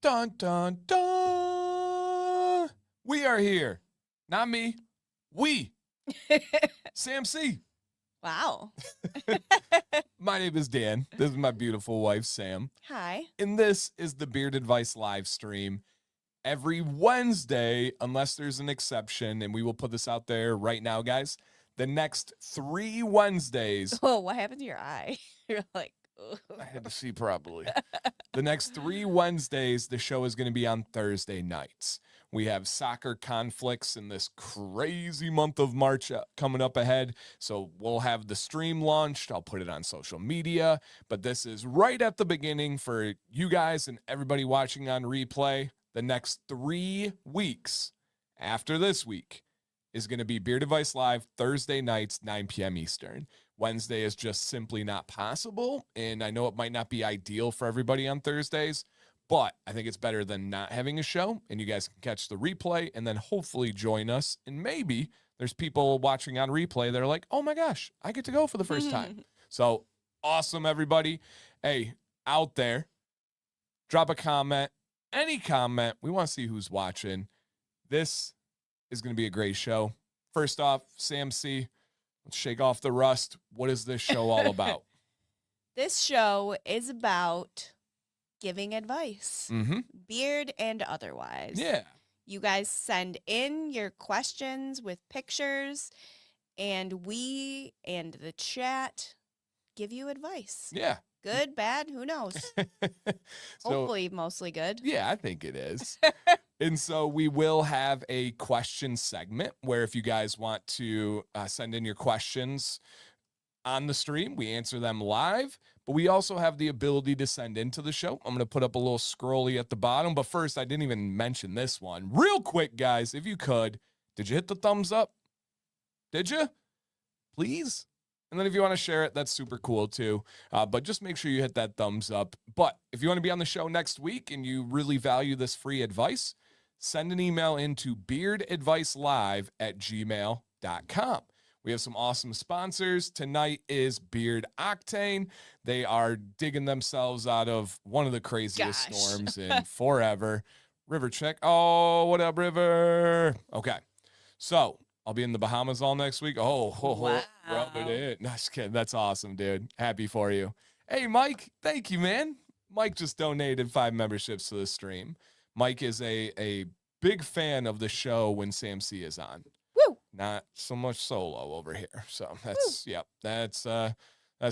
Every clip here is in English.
Dun, dun, dun. We are here. Not me. We. Sam C. Wow. My name is Dan. This is my beautiful wife, Sam. Hi. And this is the Beard Advice live stream every Wednesday, unless there's an exception. And we will put this out there right now, guys. The next 3 Wednesdays. Oh, what happened to your eye? You're like, ugh. I had to see properly. The next 3 Wednesdays, the show is going to be on Thursday nights. We have soccer conflicts in this crazy month of March coming up ahead. So we'll have the stream launched. I'll put it on social media. But this is right at the beginning for you guys and everybody watching on replay. The next 3 weeks after this week is going to be Beard Advice Live Thursday nights, 9 p.m. Eastern. Wednesday is just simply not possible, and I know it might not be ideal for everybody on Thursdays, but I think it's better than not having a show, and you guys can catch the replay and then hopefully join us, and maybe there's people watching on replay that are like, oh my gosh, I get to go for the first time. So awesome, everybody. Hey, out there, drop a comment, any comment. We want to see who's watching. This is going to be a great show. First off, Sam C., let's shake off the rust. What is this show all about? This show is about giving advice, beard and otherwise. Yeah. You guys send in your questions with pictures, and we and the chat give you advice. Yeah. Good, bad, who knows? Hopefully, mostly good. Yeah, I think it is. And so we will have a question segment where if you guys want to send in your questions on the stream, we answer them live. But we also have the ability to send into the show. I'm going to put up a little scrolly at the bottom. But first, I didn't even mention this one. Real quick, guys, if you could, did you hit the thumbs up? Did you? Please? And then if you want to share it, that's super cool too. But just make sure you hit that thumbs up. But if you want to be on the show next week and you really value this free advice, send an email into beardadvicelive@gmail.com. We have some awesome sponsors. Tonight is Beard Octane. They are digging themselves out of one of the craziest storms in forever. River check. Oh, what up, River? Okay. So I'll be in the Bahamas all next week. Wow. Rub it in. No, just kidding. That's awesome, dude. Happy for you. Hey, Mike. Thank you, man. Mike just donated 5 memberships to the stream. Mike is a big fan of the show when Sam C is on. Woo! Not so much solo over here. So that's, yep, that's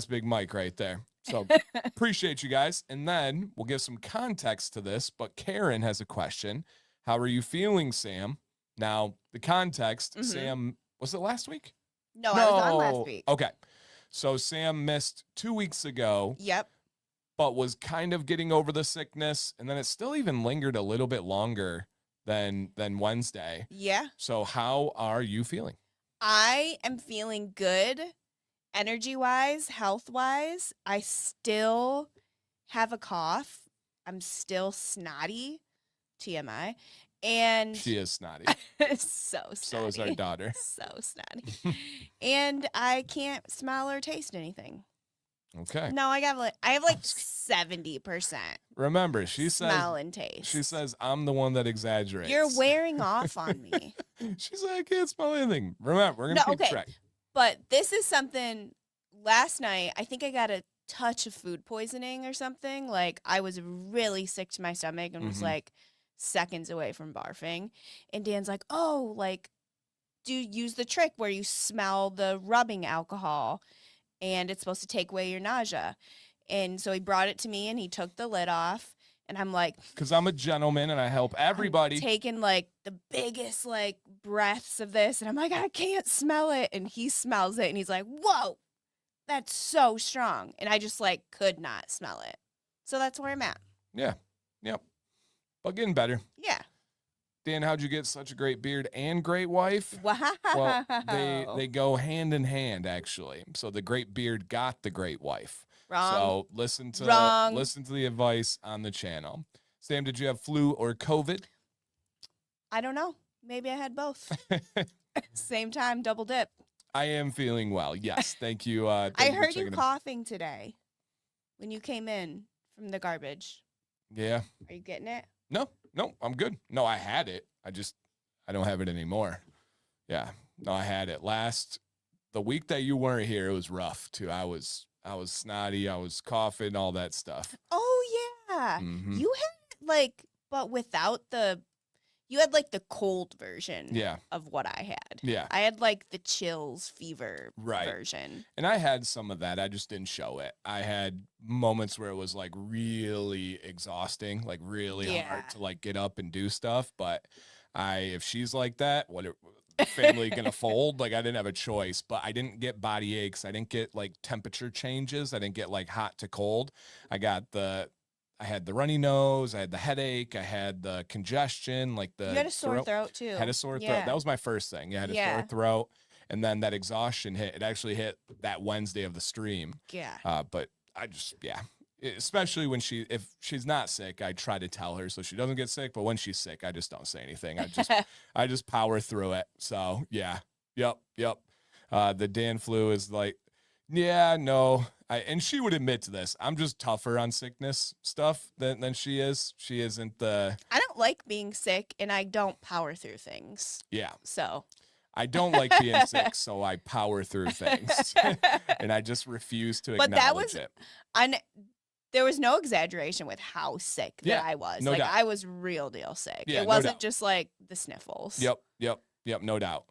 Big Mike right there. So appreciate you guys. And then we'll give some context to this, but Karen has a question. How are you feeling, Sam? Now, the context, Sam, was it last week? No, I was on last week. Okay. So Sam missed 2 weeks ago. Yep. But was kind of getting over the sickness, and then it still even lingered a little bit longer than Wednesday. Yeah. So how are you feeling? I am feeling good, energy-wise, health-wise. I still have a cough. I'm still snotty, TMI. And she is snotty. So snotty. So is our daughter. So snotty. And I can't smell or taste anything. Okay. No, I have like 70%. Remember, she smell and taste. She says I'm the one that exaggerates. You're wearing off on me. She's like, I can't smell anything. Remember, we're gonna keep track. But this is something. Last night, I think I got a touch of food poisoning or something. Like I was really sick to my stomach and was like seconds away from barfing. And Dan's like, "Oh, like, do you use the trick where you smell the rubbing alcohol?" And it's supposed to take away your nausea. And so he brought it to me and he took the lid off. And I'm like, because I'm a gentleman and I help everybody. I'm taking like the biggest like breaths of this. And I'm like, I can't smell it. And he smells it and he's like, whoa, that's so strong. And I just like could not smell it. So that's where I'm at. Yeah. Yep. But getting better. Yeah. Dan, how'd you get such a great beard and great wife? Wow. Well, they go hand in hand, actually. So the great beard got the great wife. Wrong. So listen to the advice on the channel. Sam, did you have flu or COVID? I don't know. Maybe I had both. Same time, double dip. I am feeling well. Yes, thank you. I heard you coughing today when you came in from the garbage. Yeah. Are you getting it? No, no, I'm good. No, I had it. I don't have it anymore. Yeah. No, I had it the week that you weren't here. It was rough too. I was snotty. I was coughing, all that stuff. Oh yeah. Mm-hmm. You had like, but without you had like the cold version Yeah. of what I had. Yeah. I had like the chills fever Right. version. And I had some of that. I just didn't show it. I had moments where it was like really exhausting, like really hard to like get up and do stuff. But if she's like that, family gonna fold? Like I didn't have a choice, but I didn't get body aches. I didn't get like temperature changes. I didn't get like hot to cold. I had the runny nose. I had the headache. I had the congestion, like the You had a sore throat too. had a sore throat. Yeah. That was my first thing. Yeah, I had a sore throat. And then that exhaustion hit. It actually hit that Wednesday of the stream. Yeah. But I just, especially when if she's not sick, I try to tell her so she doesn't get sick. But when she's sick, I just don't say anything. I just power through it. So yeah, yep. The Dan flu is like, yeah, no. And she would admit to this. I'm just tougher on sickness stuff than she is. She isn't the. I don't like being sick, and I don't power through things. Yeah. So. I don't like being sick, so I power through things, and I just refuse to acknowledge it. There was no exaggeration with how sick that I was. No doubt. I was real deal sick. Yeah, it wasn't just like the sniffles. Yep. No doubt.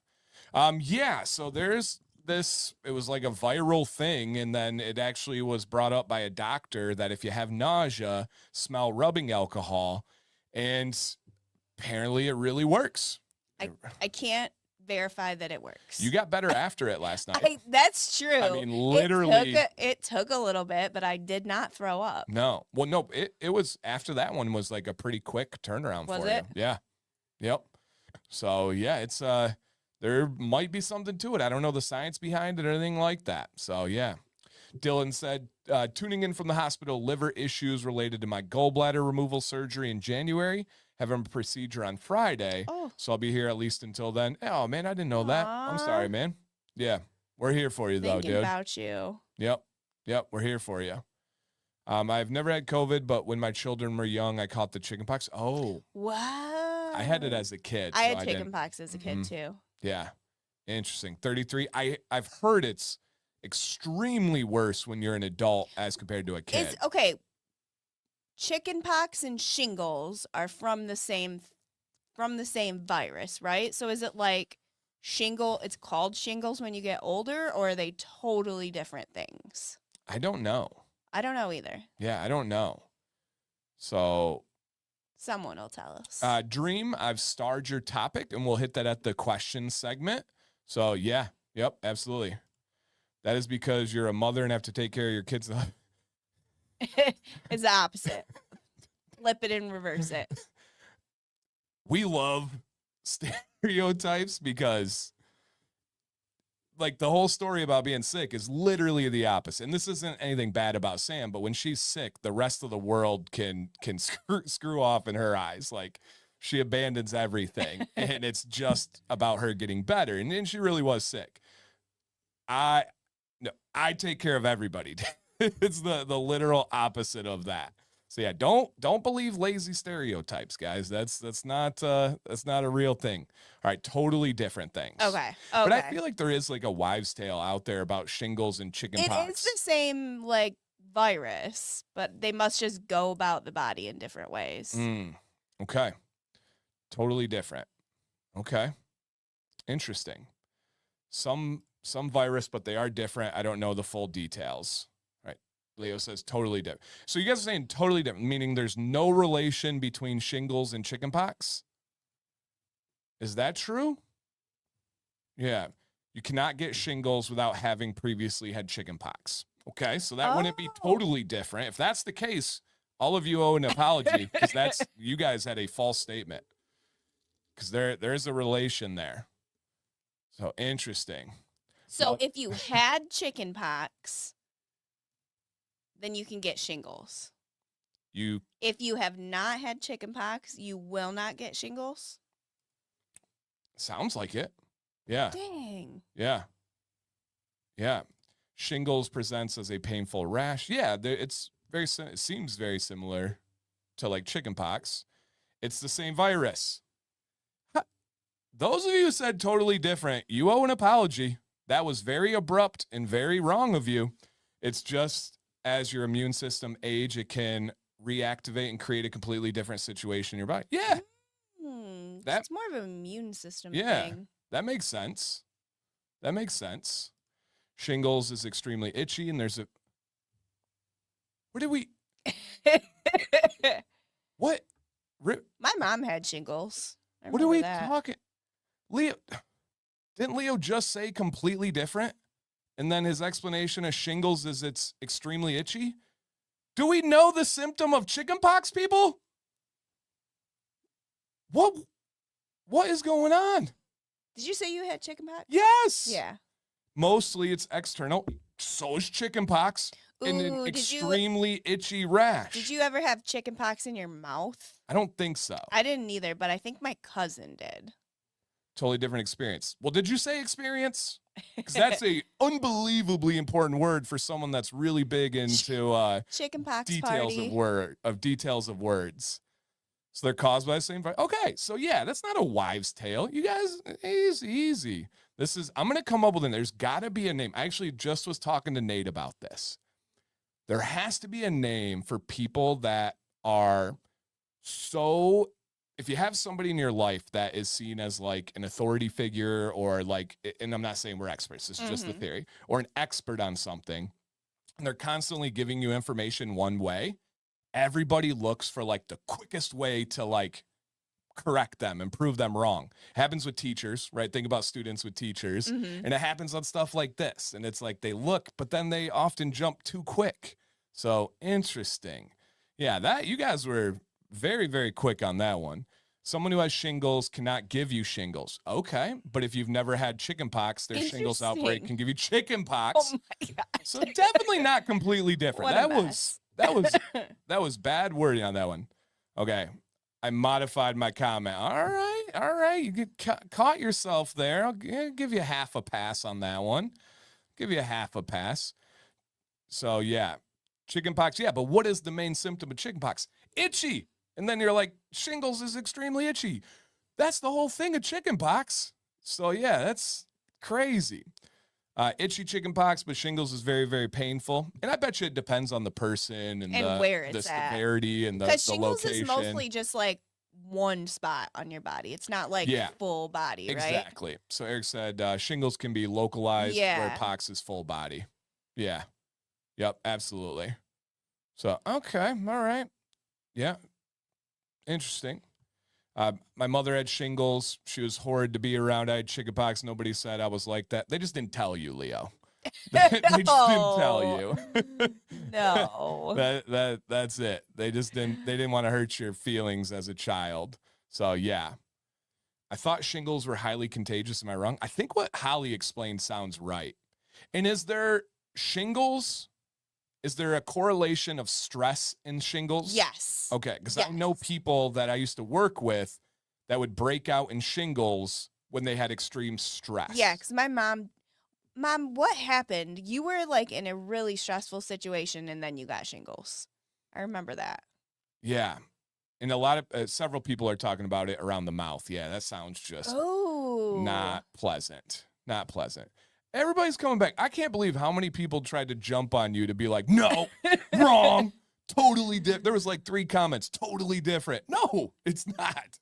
So there's this. It was like a viral thing, and then it actually was brought up by a doctor that if you have nausea, smell rubbing alcohol, and apparently it really works. I can't verify that it works. You got better after it last night. That's true. I mean, literally. It took a little bit, but I did not throw up. No. Well, no, it was after that one was like a pretty quick turnaround for you. Yeah. Yep. So yeah, it's there might be something to it. I don't know the science behind it or anything like that. So yeah. Dylan said, tuning in from the hospital, liver issues related to my gallbladder removal surgery in January. Having a procedure on Friday. Oh. So I'll be here at least until then. Oh, man, I didn't know that. I'm sorry, man. Yeah, we're here for you, though, dude. Thinking about you. Yep, we're here for you. I've never had COVID, but when my children were young, I caught the chickenpox. Oh. Wow. I had it as a kid. I had chickenpox as a kid, too. Yeah. Interesting. 33. I've heard it's extremely worse when you're an adult as compared to a kid. Okay. Chickenpox and shingles are from the same virus, right? So is it like it's called shingles when you get older, or are they totally different things? I don't know. I don't know either. Yeah, I don't know. So someone will tell us. Dream, I've starred your topic, and we'll hit that at the question segment. So yeah, yep, absolutely. That is because you're a mother and have to take care of your kids. It's the opposite. Flip it and reverse it. We love stereotypes because like the whole story about being sick is literally the opposite. And this isn't anything bad about Sam, but when she's sick, the rest of the world can screw off in her eyes. Like she abandons everything and it's just about her getting better. And she really was sick. I take care of everybody. It's the literal opposite of that. So yeah, don't believe lazy stereotypes, guys. That's not a real thing. All right, totally different things. Okay. But I feel like there is like a wives' tale out there about shingles and chickenpox. It is the same like virus, but they must just go about the body in different ways. Okay. Totally different. Okay. Interesting. Some virus, but they are different. I don't know the full details. Leo says totally different. So you guys are saying totally different, meaning there's no relation between shingles and chickenpox? Is that true? Yeah. You cannot get shingles without having previously had chickenpox. Okay, so that wouldn't be totally different. If that's the case, all of you owe an apology because you guys had a false statement. Because there's a relation there. So interesting. So if you had chickenpox, then you can get shingles. If you have not had chickenpox, you will not get shingles? Sounds like it. Yeah. Dang. Yeah. Shingles presents as a painful rash. Yeah, it seems very similar to like chickenpox. It's the same virus. Those of you who said totally different, you owe an apology. That was very abrupt and very wrong of you. It's just as your immune system age, it can reactivate and create a completely different situation in your body. Yeah. That's more of an immune system yeah, thing. That makes sense. That makes sense. Shingles is extremely itchy, and there's a... Where did we... What? My mom had shingles. What are we talking? Leo... Didn't Leo just say completely different? And then his explanation of shingles is it's extremely itchy? Do we know the symptom of chickenpox, people? What is going on? Did you say you had chickenpox? Yes. Yeah. Mostly it's external. So is chickenpox. And an extremely itchy rash. Did you ever have chickenpox in your mouth? I don't think so. I didn't either, but I think my cousin did. Totally different experience. Well, did you say experience? Because that's a unbelievably important word for someone that's really big into chickenpox details of words. So they're caused by the same virus. Okay, so yeah, that's not a wives' tale. You guys, easy. I'm gonna come up with there's gotta be a name. I actually just was talking to Nate about this. There has to be a name for people that are so... If you have somebody in your life that is seen as like an authority figure or like, and I'm not saying we're experts, this is just the theory, or an expert on something, and they're constantly giving you information one way, everybody looks for like the quickest way to like correct them and prove them wrong. Happens with teachers, right? Think about students with teachers, and it happens on stuff like this. And it's like they look, but then they often jump too quick. So interesting. Yeah, that you guys were very, very quick on that one. Someone who has shingles cannot give you shingles. Okay, but if you've never had chickenpox, their shingles outbreak can give you chickenpox. Oh my God. So definitely not completely different. That was bad wording on that one. Okay, I modified my comment. All right. You get caught yourself there. I'll give you half a pass on that one. Give you a half a pass. So yeah, chickenpox. Yeah, but what is the main symptom of chickenpox? Itchy. And then you're like, shingles is extremely itchy. That's the whole thing of chickenpox. So yeah, that's crazy. Itchy chickenpox, but shingles is very, very painful. And I bet you it depends on the person and where it's the severity and the location. Because shingles is mostly just like one spot on your body. It's not like full body, right? Exactly. So Eric said shingles can be localized where pox is full body. Yeah. Yep, absolutely. So, okay, all right. Yeah. Interesting. My mother had shingles. She was horrid to be around. I had chickenpox. Nobody said I was like that. They just didn't tell you, Leo. They just didn't tell you. No. That's it. They didn't want to hurt your feelings as a child. So yeah. I thought shingles were highly contagious. Am I wrong? I think what Holly explained sounds right. And is there a correlation of stress in shingles? Yes. Okay, because I know people that I used to work with that would break out in shingles when they had extreme stress. Yeah, because my mom, what happened? You were like in a really stressful situation and then you got shingles. I remember that. Yeah. And several people are talking about it around the mouth. Yeah, that sounds just not pleasant. Not pleasant. Everybody's coming back. I can't believe how many people tried to jump on you to be like, no, wrong, totally different. There was like 3 comments, totally different. No, it's not.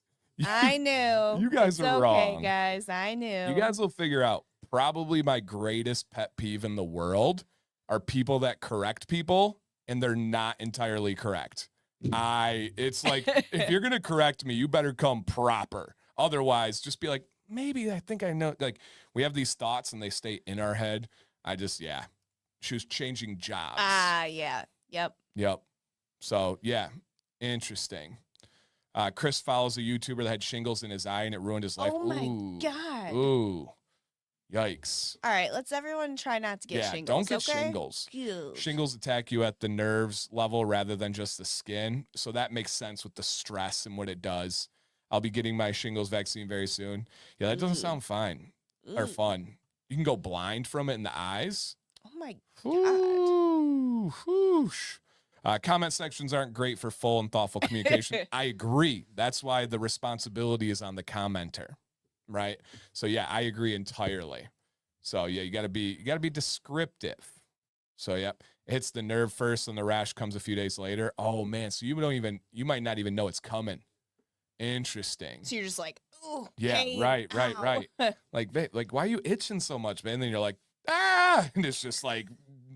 I knew. You guys are wrong. Okay, guys, I knew. You guys will figure out probably my greatest pet peeve in the world are people that correct people and they're not entirely correct. It's like, if you're going to correct me, you better come proper. Otherwise, just be like, maybe I think I know. Like, we have these thoughts and they stay in our head. She was changing jobs. Yeah. Yep. So, yeah, interesting. Chris follows a YouTuber that had shingles in his eye and it ruined his life. Oh, my God. Ooh. Yikes. All right, let's everyone try not to get shingles. Don't get shingles. Good. Shingles attack you at the nerves level rather than just the skin. So that makes sense with the stress and what it does. I'll be getting my shingles vaccine very soon. Yeah, that doesn't sound fine or fun. You can go blind from it in the eyes. Oh my God. Ooh, whoosh. Comment sections aren't great for full and thoughtful communication. I agree. That's why the responsibility is on the commenter, right? So yeah, I agree entirely. So yeah, you gotta be descriptive. So yeah, it hits the nerve first and the rash comes a few days later. Oh man, so you might not even know it's coming. Interesting. So you're just like, oh, Yeah, pain, right. ow. Like, why are you itching so much, man? And then you're like, ah, and it's just like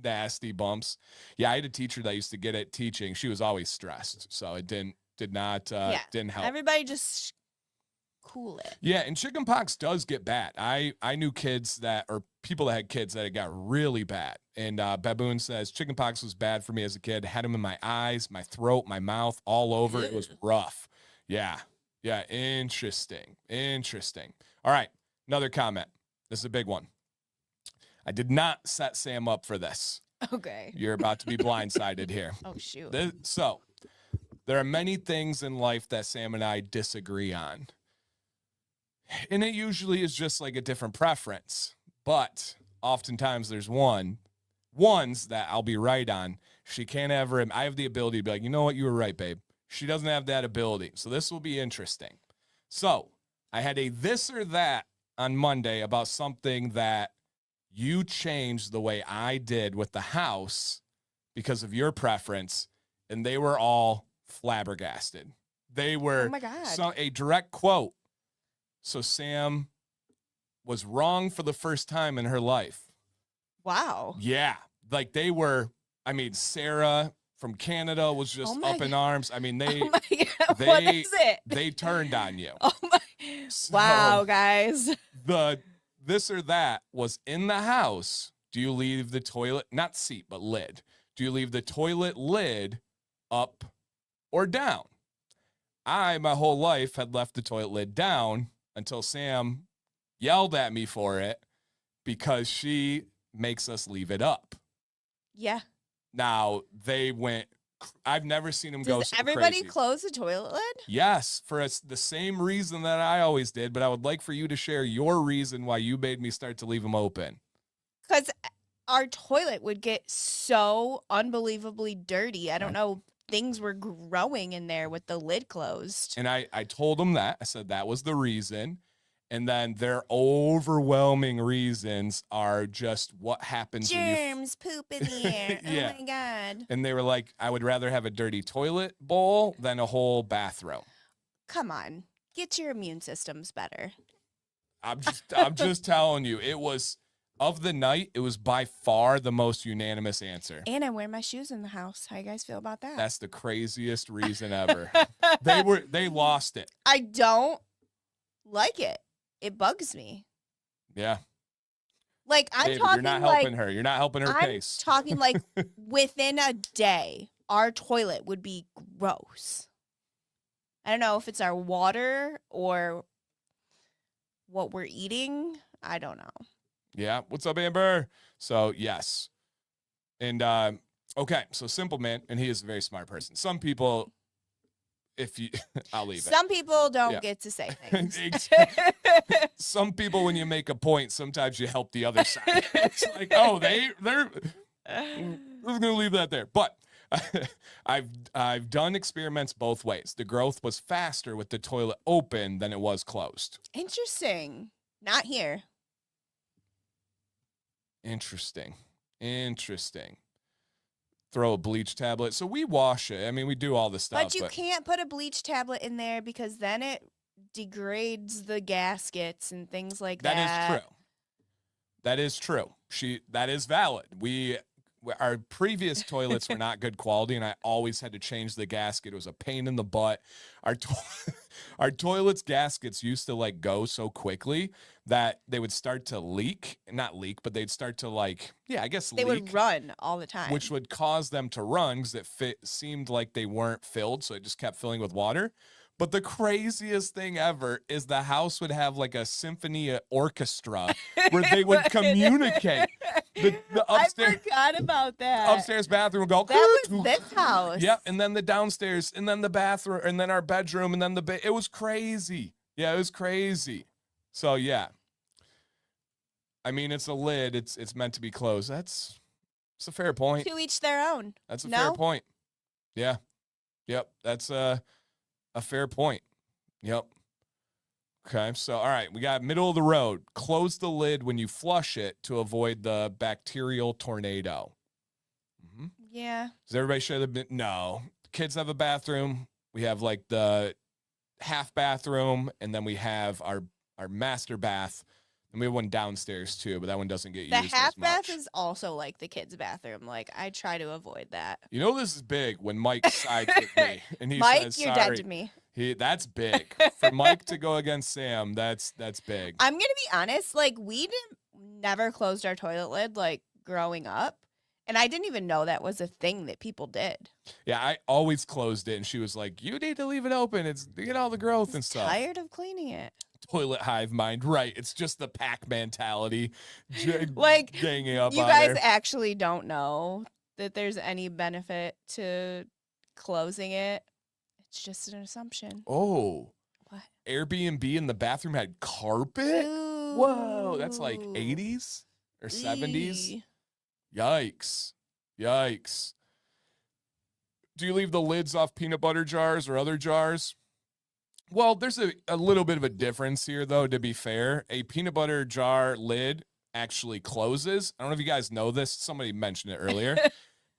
nasty bumps. Yeah, I had a teacher that used to get it teaching. She was always stressed, so it didn't help. Everybody just cool it. Yeah, and chickenpox does get bad. I knew kids that, or people that had kids that it got really bad. And Baboon says chickenpox was bad for me as a kid. Had them in my eyes, my throat, my mouth, all over. It was rough. Yeah. Yeah. Interesting. All right. Another comment. This is a big one. I did not set Sam up for this. Okay. You're about to be blindsided here. Oh, shoot. So there are many things in life that Sam and I disagree on. And it usually is just like a different preference. But oftentimes there's ones that I'll be right on. She can't ever, I have the ability to be like, you know what? You were right, babe. She doesn't have that ability. So this will be interesting. So I had a this or that on Monday about something that you changed the way I did with the house because of your preference. And they were all flabbergasted. They were Oh my God. a direct quote. So Sam was wrong for the first time in her life. Wow. Yeah. Like they were, Sarah from Canada was just up in arms. Oh my God. they What is it? they turned on you. Oh my. So Wow, guys. the this or that was in the house. Do you leave the toilet, not seat, but lid? Do you leave the toilet lid up or down? I, my whole life, had left the toilet lid down until Sam yelled at me for it because she makes us leave it up. Yeah. Now, they went, I've never seen them go Does so everybody crazy. close the toilet lid? Yes, for the same reason that I always did, but I would like for you to share your reason why you made me start to leave them open. Because our toilet would get so unbelievably dirty. I don't know. Things were growing in there with the lid closed. And I told them that. I said that was the reason. And then their overwhelming reasons are just what happens Germs, poop in the air. Yeah. Oh my God. And they were like, I would rather have a dirty toilet bowl than a whole bathroom. Come on. Get your immune systems better. I'm just telling you, it was, of the night, it was by far the most unanimous answer. And I wear my shoes in the house. How you guys feel about that? That's the craziest reason ever. They lost it. I don't like it. It bugs me. Yeah. Like I'm David, talking you're not like helping her. You're not helping her I'm case. talking like within a day, our toilet would be gross. I don't know if it's our water or what we're eating. I don't know. Yeah. What's up, Amber? So yes. And okay, so Simple Man, and he is a very smart person. Some people, I'll leave it. Some people don't get to say things. Some people, when you make a point, sometimes you help the other side. It's like, oh, they're I'm just gonna leave that there. But I've done experiments both ways. The growth was faster with the toilet open than it was closed. Interesting. Not here. Interesting. Throw a bleach tablet. So we wash it. We do all this stuff. But you can't put a bleach tablet in there because then it degrades the gaskets and things like that. That is true. That is valid. Our previous toilets were not good quality, and I always had to change the gasket. It was a pain in the butt. Our toilets gaskets used to go so quickly that they would start to leak. Not leak, but they'd start to They would run all the time. Which would cause them to run because it seemed like they weren't filled, so it just kept filling with water. But the craziest thing ever is the house would have a symphony orchestra where they would communicate. The upstairs, I forgot about that. Upstairs bathroom would go. That was this house. Yep, and then the downstairs, and then the bathroom, and then our bedroom, and then it was crazy. Yeah, it was crazy. So yeah, it's a lid. It's meant to be closed. It's a fair point. To each their own. That's a fair point. Yeah. Yep. That's a fair point. Yep. Okay. So, all right. We got middle of the road. Close the lid when you flush it to avoid the bacterial tornado. Mm-hmm. Yeah. Does everybody share the? No. Kids have a bathroom. We have like the half bathroom, and then we have our master bath, and we have one downstairs too, but that one doesn't get The used half as much. bath is also like the kids' bathroom. Like I try to avoid that. You know this is big when Mike sides with me, and he Mike, says, you're "Sorry." dead to me. That's big for Mike to go against Sam. That's big. I'm gonna be honest. Like we never closed our toilet lid like growing up, and I didn't even know that was a thing that people did. Yeah, I always closed it, and she was like, "You need to leave it open. It's to get all the growth and stuff." Tired of cleaning it. Toilet hive mind, right? It's just the pack mentality, Like ganging up you on guys her. actually don't know that there's any benefit to closing it. It's just an assumption. Oh, What? Airbnb in the bathroom had carpet. Whoa, that's like Ooh. 80s or 70s. Eee. Yikes. Yikes. Do you leave the lids off peanut butter jars or other jars? Well, there's a little bit of a difference here, though, to be fair. A peanut butter jar lid actually closes. I don't know if you guys know this. Somebody mentioned it earlier.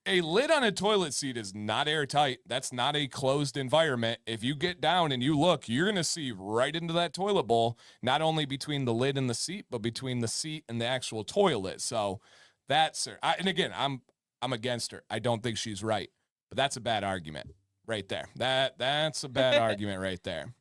A lid on a toilet seat is not airtight. That's not a closed environment. If you get down and you look, you're going to see right into that toilet bowl, not only between the lid and the seat, but between the seat and the actual toilet. So that's her. And again, I'm against her. I don't think she's right, but that's a bad argument right there. That's a bad argument right there.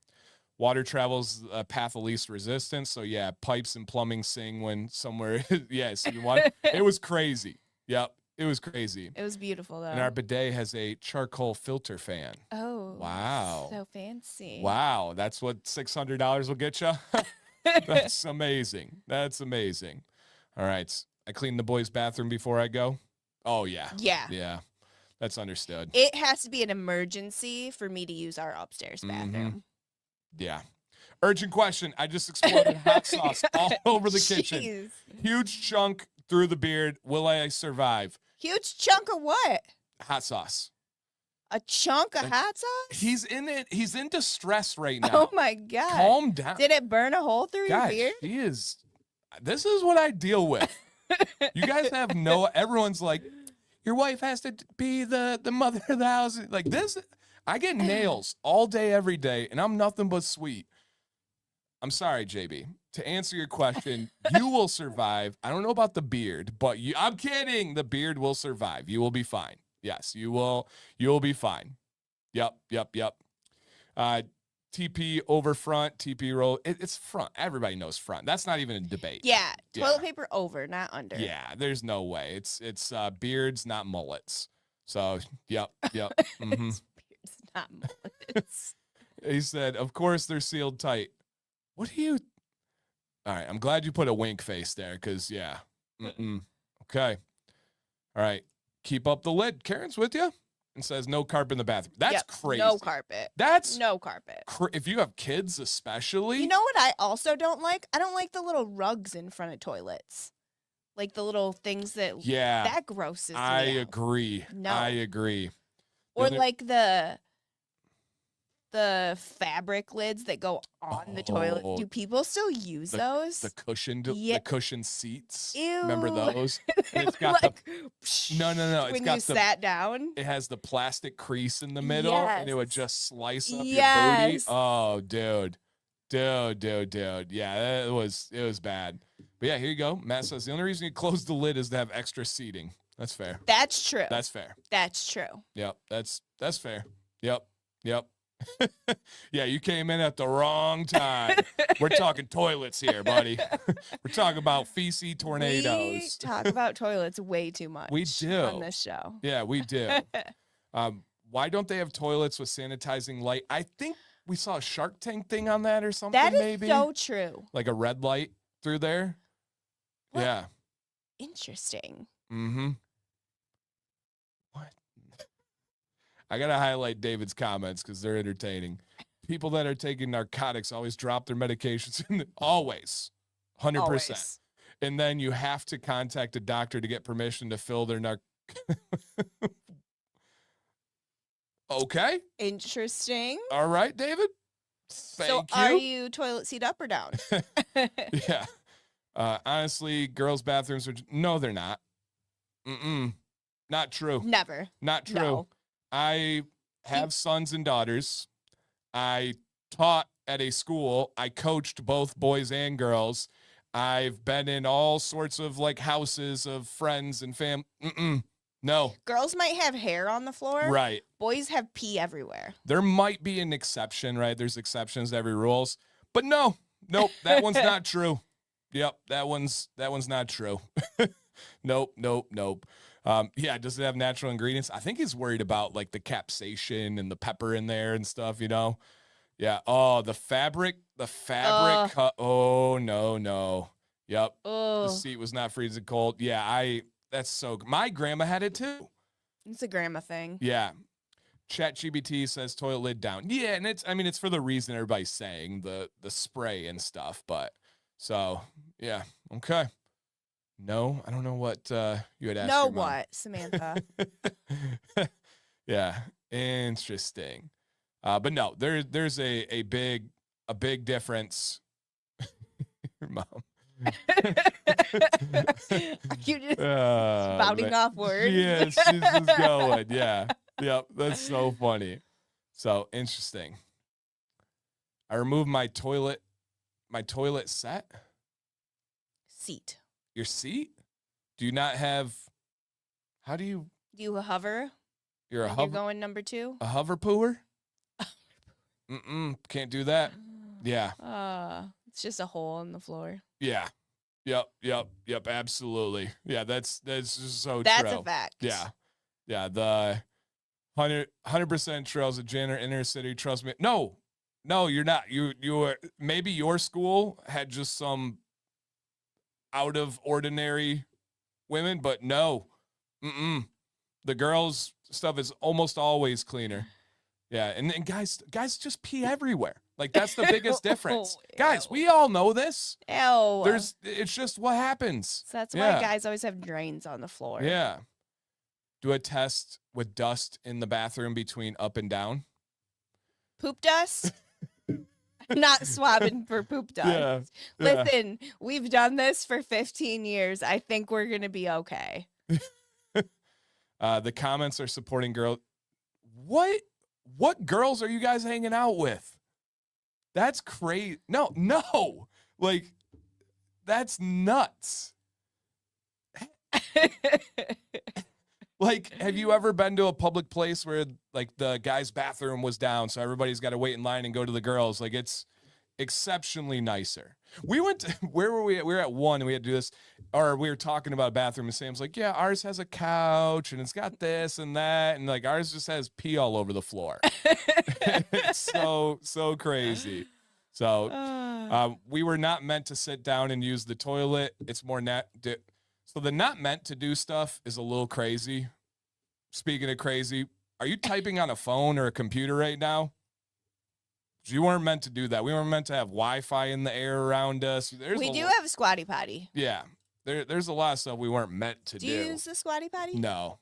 Water travels a path of least resistance. So yeah, pipes and plumbing sing when somewhere. Yeah, so you want it was crazy. Yep. It was crazy. It was beautiful, though. And our bidet has a charcoal filter fan. Oh. Wow. So fancy. Wow. That's what $600 will get you? That's amazing. That's amazing. All right. I clean the boys' bathroom before I go. Oh, yeah. Yeah. Yeah. That's understood. It has to be an emergency for me to use our upstairs bathroom. Yeah. Urgent question. I just exploded hot sauce all over the kitchen. Jeez. Huge chunk through the beard. Will I survive? Huge chunk of what? Hot sauce. A chunk of hot sauce? He's in it. He's in distress right now. Oh my God. Calm down. Did it burn a hole through Guys, your beard? he is. This is what I deal with. You guys have everyone's like, your wife has to be the mother of the house. Like this, I get nails all day, every day, and I'm nothing but sweet. I'm sorry, JB. To answer your question, you will survive. I don't know about the beard, but I'm kidding. The beard will survive. You will be fine. Yes, you will. You will be fine. Yep. TP over front, TP roll. It's front. Everybody knows front. That's not even a debate. Yeah. Toilet paper over, not under. Yeah, there's no way. It's beards, not mullets. So, yep. Mm-hmm. Beards, not mullets. He said, of course they're sealed tight. What do you... All right, I'm glad you put a wink face there, because, yeah. Okay. All right. Keep up the lid. Karen's with you and says no carpet in the bathroom. That's crazy. No carpet. That's... No carpet. If you have kids especially... You know what I also don't like? I don't like the little rugs in front of toilets. Like the little things that... Yeah. That grosses me I out. agree. No. I agree. Or like the fabric lids that go on the toilet. Do people still use those? The cushioned, Yeah. the cushioned seats. Ew. Remember those? And it's got like, no. It's when got you sat down. It has the plastic crease in the middle, and it would Yes. just slice up your booty. Yes. Oh, dude. Yeah, it was bad. But yeah, here you go. Matt says the only reason you close the lid is to have extra seating. That's fair. That's true. That's fair. That's true. Yep. That's fair. Yep. Yeah, you came in at the wrong time. We're talking toilets here, buddy. We're talking about feces tornadoes. We talk about toilets way too much. We do. On this show. Yeah, we do. Why don't they have toilets with sanitizing light? I think we saw a Shark Tank thing on that or something. That is maybe so true. like a red light through there. What? Yeah. Interesting. Mm-hmm. What? I gotta highlight David's comments because they're entertaining. People that are taking narcotics always drop their medications. Always. 100%. Always. And then you have to contact a doctor to get permission to fill their Okay. Interesting. All right, David. So Thank are you. you toilet seat up or down? Yeah. Honestly, girls' bathrooms are no, they're not. Mm-mm. Not true. Never. Not true. No. I have sons and daughters. I taught at a school. I coached both boys and girls. I've been in all sorts of like houses of friends and fam. No. Girls might have hair on the floor. Right. Boys have pee everywhere. There might be an exception, right? There's exceptions to every rules. But no. Nope, that one's not true. Yep, that one's not true. Nope. Yeah, does it have natural ingredients? I think he's worried about like the capsaicin and the pepper in there and stuff, you know? Yeah. Oh, the fabric. Oh, no. Yep. The seat was not freezing cold. Yeah, that's so, my grandma had it too. It's a grandma thing. Yeah. ChatGPT says toilet lid down. Yeah, and it's for the reason everybody's saying, the spray and stuff, but so, yeah. Okay. No, I don't know what you had asked. No, your mom. what, Samantha? Yeah, interesting. But no, there's a big difference. Your mom. You just spouting off words. Yeah, she's just going. Yeah. Yep. That's so funny. So interesting. I removed my toilet set. Seat. Your seat? Do you not have, how do you? Do you hover? You're a Like hover. You're going number 2? A hover pooer? Can't do that. Yeah. It's just a hole in the floor. Yeah. Yep. Absolutely. Yeah. That's just so That's true. a fact. Yeah. The 100% trails of Jenner inner city. Trust me. No, you're not. You are, maybe your school had just some out of ordinary women, but no. The girls' stuff is almost always cleaner. Yeah, and guys just pee everywhere. Like that's the biggest difference. Guys, we all know this. Ew. It's just what happens. So that's why guys always have drains on the floor. Yeah. Do a test with dust in the bathroom between up and down. Poop dust? Not swabbing for poop dust. Yeah. Listen, we've done this for 15 years. I think we're going to be okay. The comments are supporting girls. What girls are you guys hanging out with? That's crazy. No. Like, that's nuts. Like, have you ever been to a public place where like the guy's bathroom was down, so everybody's got to wait in line and go to the girls? Like, it's exceptionally nicer. We went to, where were we at? We were at one and we had to do this, or we were talking about a bathroom and Sam's like, yeah, ours has a couch and it's got this and that. And like ours just has pee all over the floor. It's so crazy. So we were not meant to sit down and use the toilet. It's more so the not meant to do stuff is a little crazy. Speaking of crazy, are you typing on a phone or a computer right now? You weren't meant to do that. We weren't meant to have Wi-Fi in the air around us. We do have a squatty potty. Yeah. There's a lot of stuff we weren't meant to do. Do you use the squatty potty? No.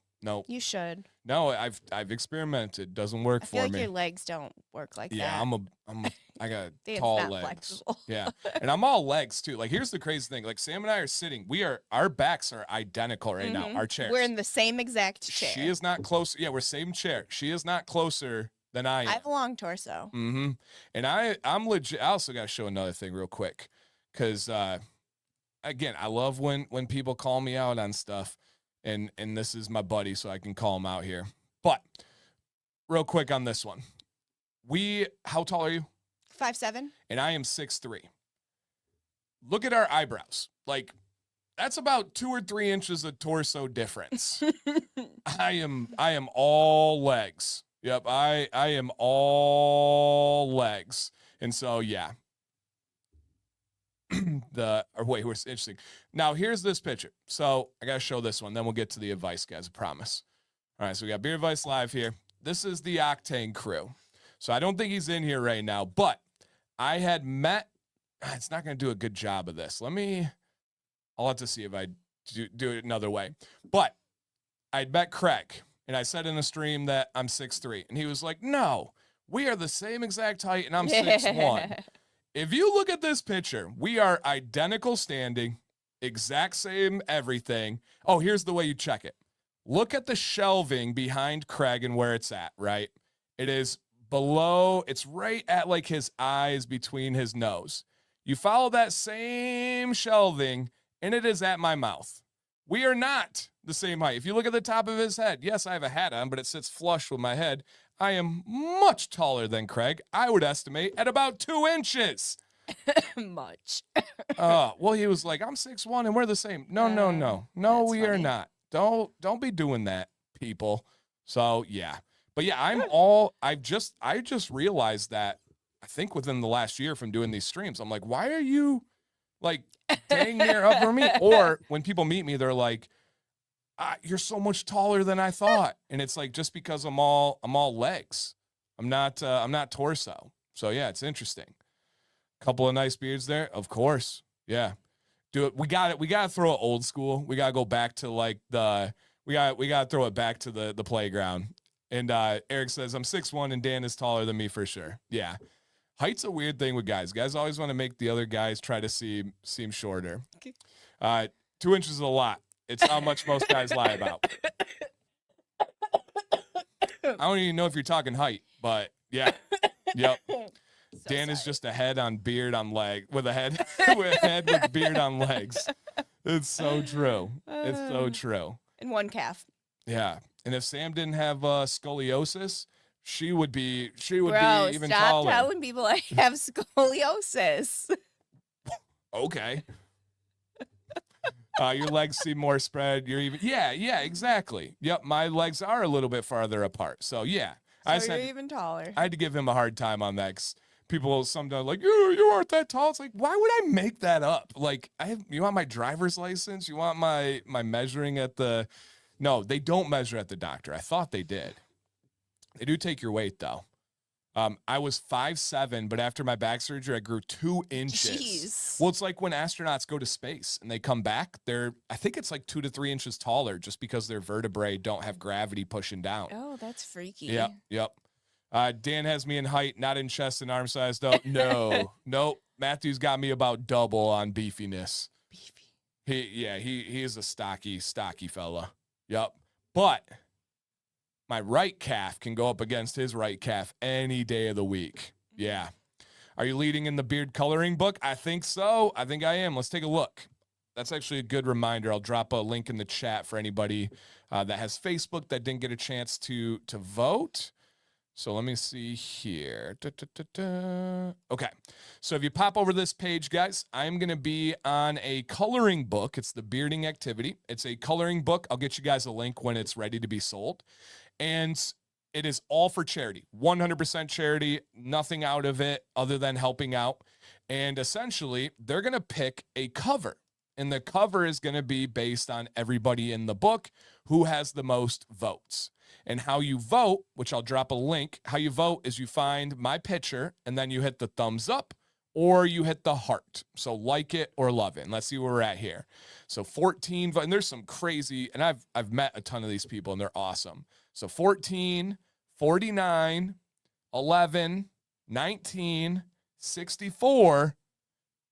You should. No, I've experimented. Doesn't work I feel for like me. your legs don't work like Yeah, that. I got Dan's tall not legs. flexible. Yeah. And I'm all legs too. Like here's the crazy thing. Like Sam and I are sitting. Our backs are identical right now. Our chairs. We're in the same exact chair. She is not close. Yeah, we're same chair. She is not closer than I am. I have a long torso. And I'm legit. I also got to show another thing real quick. Cause again, I love when people call me out on stuff. And this is my buddy, so I can call him out here. But real quick on this one. How tall are you? 5'7". And I am 6'3". Look at our eyebrows. Like, that's about 2 or 3 inches of torso difference. I am all legs. Yep, I am all legs. And so, yeah. What's interesting. Now, here's this picture. So, I got to show this one. Then we'll get to the advice, guys. I promise. All right, so we got Beer Advice Live here. This is the Octane crew. So, I don't think he's in here right now, but I had met, it's not going to do a good job of this. I'll have to see if I do it another way. But I'd met Craig, And I said in the stream that I'm 6'3", and he was like, no, we are the same exact height, and I'm 6'1". If you look at this picture, we are identical standing, exact same everything. Oh, here's the way you check it. Look at the shelving behind Craig and where it's at, right? It is below, it's right at like his eyes between his nose. You follow that same shelving, and it is at my mouth. We are not the same height. If you look at the top of his head, yes, I have a hat on, but it sits flush with my head. I am much taller than Craig. I would estimate at about 2 inches. Much. Well, he was like, I'm 6'1" and we're the same. No, we funny. are not. Don't be doing that, people. So yeah. But yeah, I just realized that I think within the last year from doing these streams, I'm like, why are you like dang near over me? Or when people meet me, they're like, you're so much taller than I thought. And it's like, just because I'm all legs. I'm not torso. So yeah, it's interesting. Couple of nice beards there. Of course. Yeah. Do it. We got it. We got to throw it old school. We got to go back to like we got to throw it back to the playground. And Eric says, I'm 6'1" and Dan is taller than me for sure. Yeah. Height's a weird thing with guys. Guys always want to make the other guys try to seem shorter. 2 inches is a lot. It's how much most guys lie about. I don't even know if you're talking height, but yeah. Yep. Dan is just a head on beard on leg with a head with beard on legs. It's so true. It's so true. And one calf. Yeah. And if Sam didn't have scoliosis, she would be Bro, even stop taller. telling people I have scoliosis. Okay. Your legs seem more spread. You're even yeah, exactly. Yep, my legs are a little bit farther apart. So yeah. So you're even taller. I had to give him a hard time on that 'cause people sometimes like, you aren't that tall. It's like, why would I make that up? Like, you want my driver's license? You want my measuring at the... No, they don't measure at the doctor. I thought they did. They do take your weight, though. I was 5'7", but after my back surgery, I grew 2 inches. Jeez. Well, it's like when astronauts go to space and they come back, I think it's like 2 to 3 inches taller just because their vertebrae don't have gravity pushing down. Oh, that's freaky. Yep. Dan has me in height, not in chest and arm size, though. No, nope. Matthew's got me about double on beefiness. Beefy. He is a stocky fella. Yep. But my right calf can go up against his right calf any day of the week. Yeah. Are you leading in the beard coloring book? I think so. I think I am. Let's take a look. That's actually a good reminder. I'll drop a link in the chat for anybody that has Facebook that didn't get a chance to vote. So let me see here. Okay. So if you pop over this page, guys, I'm going to be on a coloring book. It's the Bearding Activity. It's a coloring book. I'll get you guys a link when it's ready to be sold. And it is all for charity, 100% charity, nothing out of it other than helping out. And essentially, they're going to pick a cover. And the cover is going to be based on everybody in the book who has the most votes. And how you vote, which I'll drop a link, how you vote is you find my picture and then you hit the thumbs up or you hit the heart. So like it or love it. And let's see where we're at here. So 14, and there's some crazy, and I've met a ton of these people and they're awesome. So 14, 49, 11, 19, 64,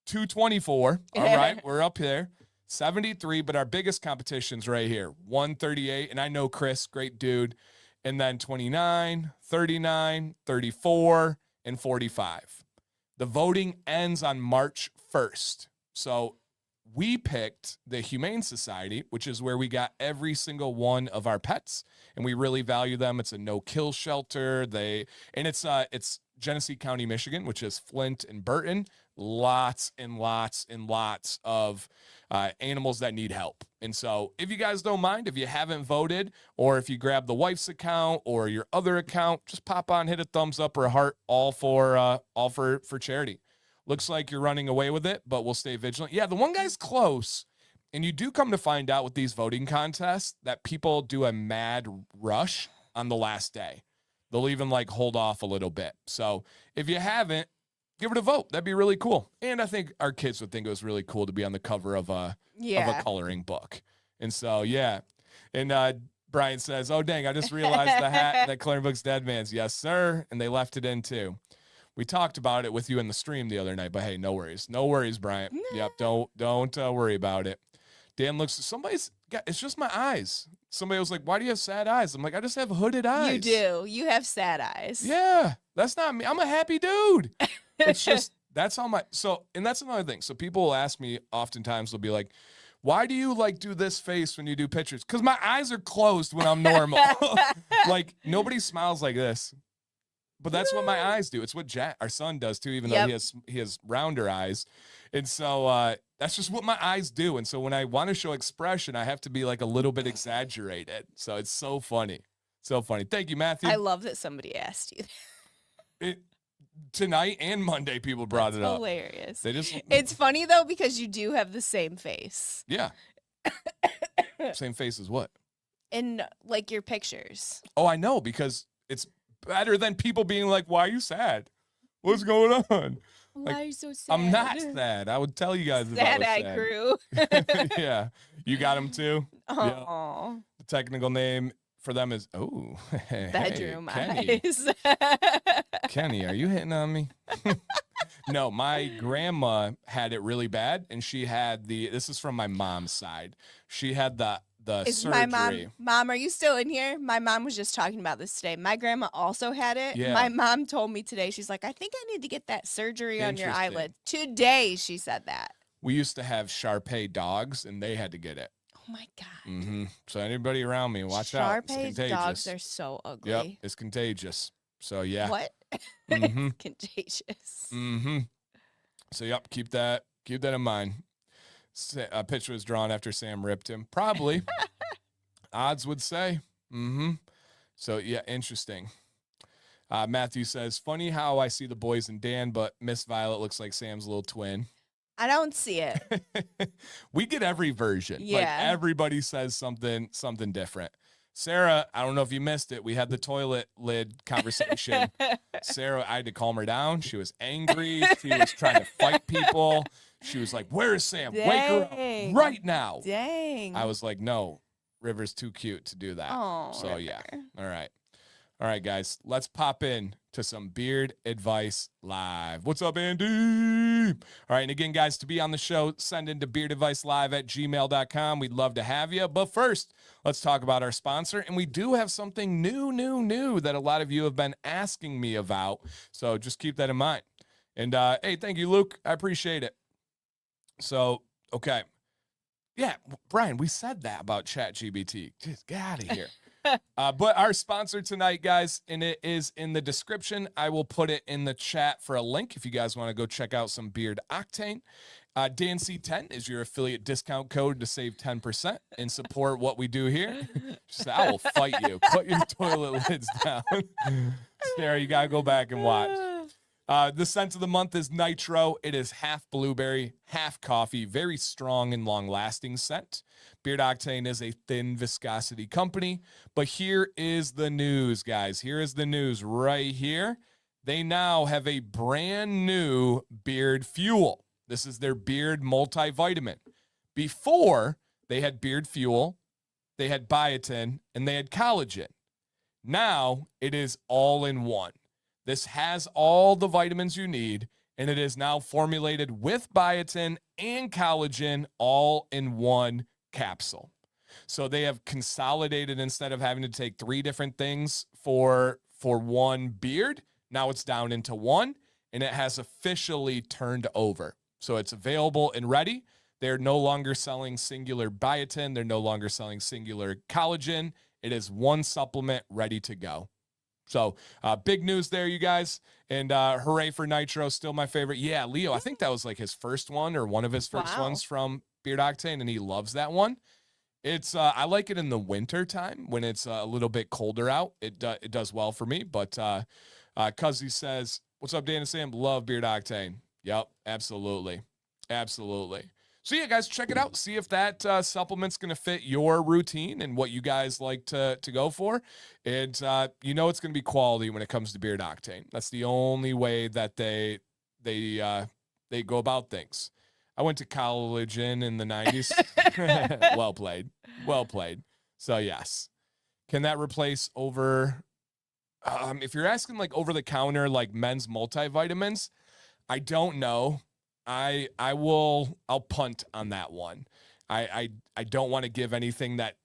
224. All right, we're up there. 73, but our biggest competition's right here. 138, and I know Chris, great dude. And then 29, 39, 34, and 45. The voting ends on March 1st. So we picked the Humane Society, which is where we got every single one of our pets, and we really value them. It's a no-kill shelter. It's Genesee County, Michigan, which is Flint and Burton. Lots and lots and lots of animals that need help. And so if you guys don't mind, if you haven't voted, or if you grab the wife's account or your other account, just pop on, hit a thumbs up or a heart, all for charity. Looks like you're running away with it, but we'll stay vigilant. Yeah, the one guy's close. And you do come to find out with these voting contests that people do a mad rush on the last day. They'll even like hold off a little bit. So if you haven't, give it a vote. That'd be really cool. And I think our kids would think it was really cool to be on the cover of a coloring book. And so, yeah. And Brian says, oh, dang, I just realized the hat that Claire Book's Dead Man's. Yes, sir. And they left it in too. We talked about it with you in the stream the other night, but hey, no worries. No worries, Brian. Yep, don't worry about it. Dan looks, it's just my eyes. Somebody was like, why do you have sad eyes? I'm like, I just have hooded eyes. You do. You have sad eyes. Yeah, that's not me. I'm a happy dude. It's just, that's how and that's another thing. So people will ask me oftentimes, they'll be like, why do you like do this face when you do pictures? Because my eyes are closed when I'm normal. Like nobody smiles like this. But that's what my eyes do. It's what Jack, our son, does too, even though he has rounder eyes. And so that's just what my eyes do. And so when I want to show expression, I have to be like a little bit exaggerated. So it's so funny. So funny. Thank you, Matthew. I love that somebody asked you that. Tonight and Monday, people brought it up. Hilarious. It's funny though because you do have the same face. Yeah. Same face as what? In like your pictures. Oh, I know, because it's better than people being like, why are you sad? What's going on? Why like, are you so sad? I'm not sad. I would tell you guys if I was sad. Crew. Yeah. You got them too? Oh. Yeah. The technical name for them is, bedroom hey, eyes. Kenny, are you hitting on me? No, my grandma had it really bad, and she had this is from my mom's side. She had the surgery. My mom, are you still in here? My mom was just talking about this today. My grandma also had it. Yeah. My mom told me today, she's like, I think I need to get that surgery on your eyelid. Today, she said that. We used to have Shar-Pei dogs, and they had to get it. Oh, my God. Mm-hmm. So anybody around me, watch out. Shar-Pei's dogs are so ugly. Yep, it's contagious. So, yeah. What? Mm-hmm. It's contagious. Mm-hmm. So, yep, keep that in mind. A picture was drawn after Sam ripped him. Probably. Odds would say. Mm-hmm. So, yeah, interesting. Matthew says, funny how I see the boys in Dan, but Miss Violet looks like Sam's little twin. I don't see it. We get every version. Yeah. Like everybody says something different. Sarah, I don't know if you missed it. We had the toilet lid conversation. Sarah, I had to calm her down. She was angry. She was trying to fight people. She was like, where is Sam? Dang. Wake her up right now. Dang. I was like, no, River's too cute to do that. Oh, so, River. Yeah. All right. All right, guys, let's pop in to some Beard Advice Live. What's up, Andy? All right, and again, guys, to be on the show, send into beardadvicelive@gmail.com. We'd love to have you. But first, let's talk about our sponsor. And we do have something new that a lot of you have been asking me about. So just keep that in mind. And, hey, thank you, Luke. I appreciate it. So, okay. Yeah, Brian, we said that about ChatGPT. Just get out of here. But our sponsor tonight, guys, and it is in the description. I will put it in the chat for a link if you guys want to go check out some Beard Octane. DNC10 is your affiliate discount code to save 10% and support what we do here. Just, I will fight you. Put your toilet lids down. Sarah, you got to go back and watch. The scent of the month is Nitro. It is half blueberry, half coffee, very strong and long-lasting scent. Beard Octane is a thin viscosity company, but here is the news, guys. Here is the news right here. They now have a brand new beard fuel. This is their beard multivitamin. Before, they had beard fuel, they had biotin, and they had collagen. Now, it is all in one. This has all the vitamins you need, and it is now formulated with biotin and collagen all in one capsule. So they have consolidated, instead of having to take 3 different things for one beard, now it's down into one, and it has officially turned over. So it's available and ready. They're no longer selling singular biotin. They're no longer selling singular collagen. It is one supplement ready to go. So big news there, you guys. And hooray for Nitro, still my favorite. Yeah, Leo, I think that was like his first one or one of his first ones from Beard Octane, and he loves that one. It's I like it in the winter time when it's a little bit colder out. It does well for me. But Cuzzy says, what's up, Dan and Sam? Love Beard Octane. Yep, absolutely. Absolutely. So yeah, guys, check it out. See if that supplement's going to fit your routine and what you guys like to go for. And you know it's going to be quality when it comes to Beard Octane. That's the only way that they go about things. I went to college in the 90s. Well played. Well played. So yes. Can that replace if you're asking like over the counter, like men's multivitamins, I don't know. I'll punt on that one. I don't want to give anything that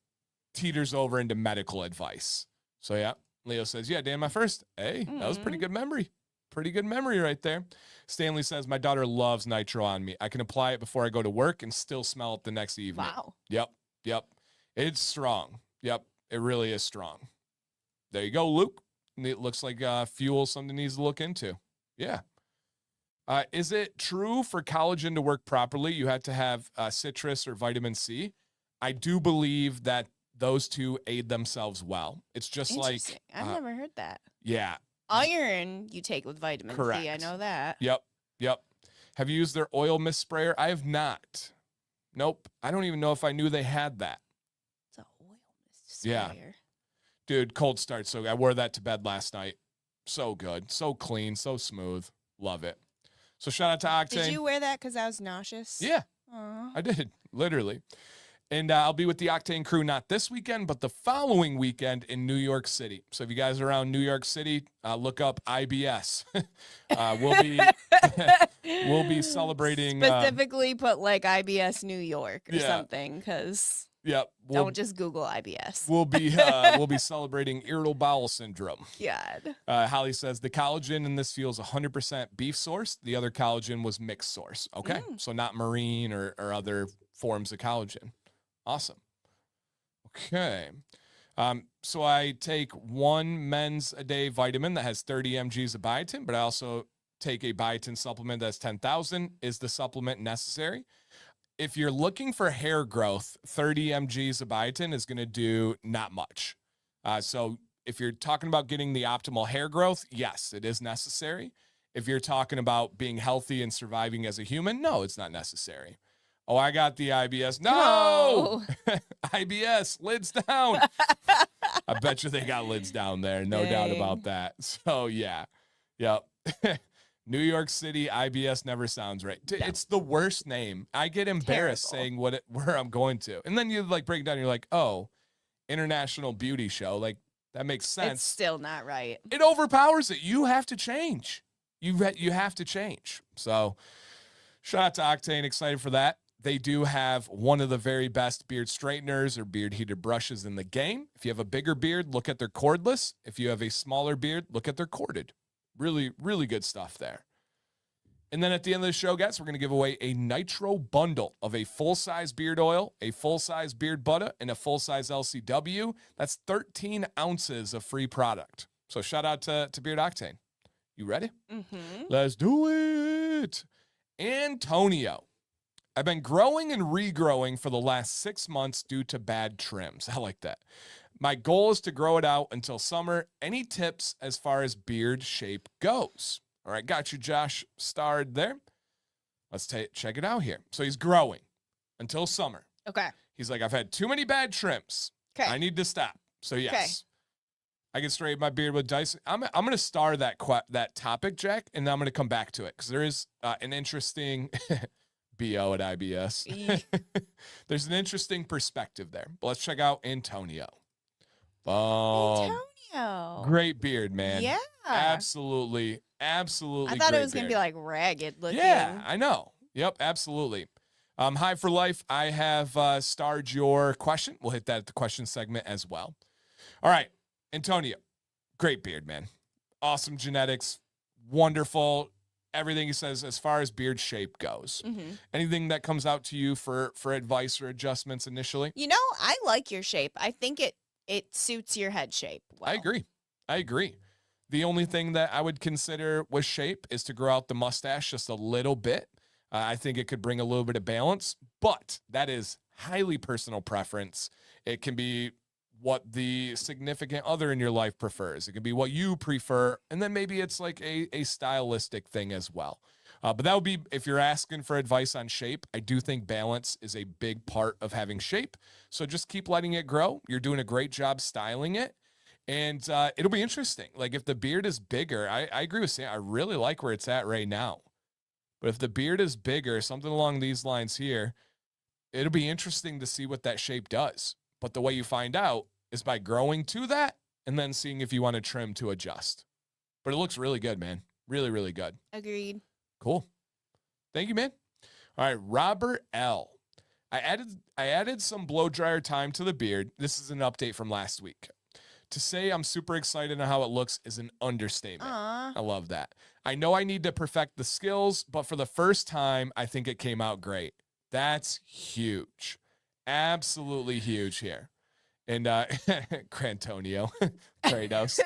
teeters over into medical advice. So yeah, Leo says, yeah, Dan, my first. Hey, that was pretty good memory. Pretty good memory right there. Stanley says, my daughter loves nitro on me. I can apply it before I go to work and still smell it the next evening. Wow. Yep. It's strong. Yep. It really is strong. There you go, Luke. It looks like fuel something needs to look into. Yeah. Is it true for collagen to work properly, you have to have citrus or vitamin C? I do believe that those two aid themselves well. It's just like... I've never heard that. Yeah. Iron you take with vitamin Correct. C. I know that. Yep. Have you used their oil mist sprayer? I have not. Nope. I don't even know if I knew they had that. It's a oil mist sprayer. Yeah. Dude, cold start. So I wore that to bed last night. So good. So clean. So smooth. Love it. So shout out to Octane. Did you wear that because I was nauseous? Yeah. Aww. I did. Literally. And I'll be with the Octane crew not this weekend, but the following weekend in New York City. So if you guys are around New York City, look up IBS. We'll be celebrating. Specifically put like IBS New York or something, because don't just Google IBS. We'll be celebrating irritable bowel syndrome. God. Holly says the collagen in this feels 100% beef source. The other collagen was mixed source. Okay, so not marine or other forms of collagen. Awesome. Okay. So I take one men's a day vitamin that has 30 mgs of biotin, but I also take a biotin supplement that's 10,000. Is the supplement necessary? If you're looking for hair growth, 30 mgs of biotin is going to do not much. So if you're talking about getting the optimal hair growth, yes, it is necessary. If you're talking about being healthy and surviving as a human, no, it's not necessary. Oh, I got the IBS. No! IBS, lids down. I bet you they got lids down there. No doubt about that. So, yeah. Yep. New York City, IBS never sounds right. It's the worst name. I get embarrassed saying where I'm going to. And then you like break it down. You're like, oh, International Beauty Show. Like, that makes sense. It's still not right. It overpowers it. You have to change. You have to change. So, shout out to Octane. Excited for that. They do have one of the very best beard straighteners or beard heated brushes in the game. If you have a bigger beard, look at their cordless. If you have a smaller beard, look at their corded. Really, really good stuff there. And then at the end of the show, guys, we're going to give away a nitro bundle of a full-size beard oil, a full-size beard butter, and a full-size LCW. That's 13 ounces of free product. So shout out to Beard Octane. You ready? Mm-hmm. Let's do it. Antonio. I've been growing and regrowing for the last 6 months due to bad trims. I like that. My goal is to grow it out until summer. Any tips as far as beard shape goes? All right, got you, Josh Starred there. Let's check it out here. So he's growing until summer. Okay. He's like, I've had too many bad trims. Okay. I need to stop. So yes, I can straighten my beard with Dyson. I'm going to star that topic, Jack, and then I'm going to come back to it because there is an interesting... BO at IBS. There's an interesting perspective there. But let's check out Antonio. Antonio. Great beard, man. Yeah. Absolutely. I thought it was going to be like ragged looking. Yeah, I know. Yep, absolutely. Hi for life. I have starred your question. We'll hit that at the question segment as well. All right, Antonio. Great beard, man. Awesome genetics. Wonderful. Everything he says as far as beard shape goes. Mm-hmm. Anything that comes out to you for advice or adjustments initially? You know, I like your shape. I think it suits your head shape well. I agree. The only thing that I would consider with shape is to grow out the mustache just a little bit. I think it could bring a little bit of balance, but that is highly personal preference. It can be what the significant other in your life prefers. It can be what you prefer. And then maybe it's like a stylistic thing as well. But that would be, if you're asking for advice on shape, I do think balance is a big part of having shape. So just keep letting it grow. You're doing a great job styling it. And it'll be interesting. Like if the beard is bigger, I agree with Sam. I really like where it's at right now. But if the beard is bigger, something along these lines here, it'll be interesting to see what that shape does. But the way you find out is by growing to that and then seeing if you want to trim to adjust. But it looks really good, man. Really, really good. Agreed. Cool. Thank you, man. All right, Robert L. I added some blow dryer time to the beard. This is an update from last week. To say I'm super excited on how it looks is an understatement. Aww. I love that. I know I need to perfect the skills, but for the first time, I think it came out great. That's huge. Absolutely huge here. And Crantonio, Kratos.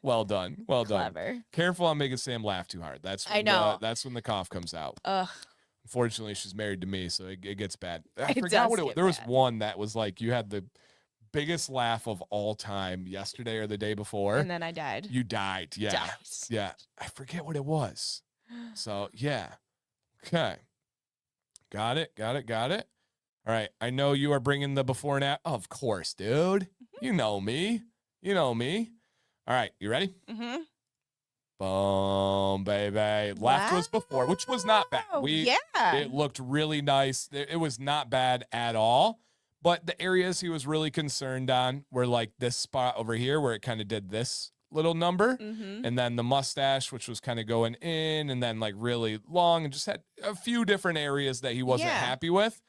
Well done. Well done. Clever. Careful on making Sam laugh too hard. That's when I know. That's when the cough comes out. Ugh. Unfortunately, she's married to me, so it gets bad. I It forgot does what it was. get There was bad. one that was like you had the biggest laugh of all time yesterday or the day before. And then I died. You died. Yeah. Dies. Yeah. I forget what it was. So, yeah. Okay. Got it. All right. I know you are bringing the before and after. Of course, dude. You know me. All right. You ready? Mm-hmm. Boom, baby. Left was before, which was not bad. It looked really nice. It was not bad at all. But the areas he was really concerned on were like this spot over here where it kind of did this little number. Mm-hmm. And then the mustache, which was kind of going in and then like really long and just had a few different areas that he wasn't happy with.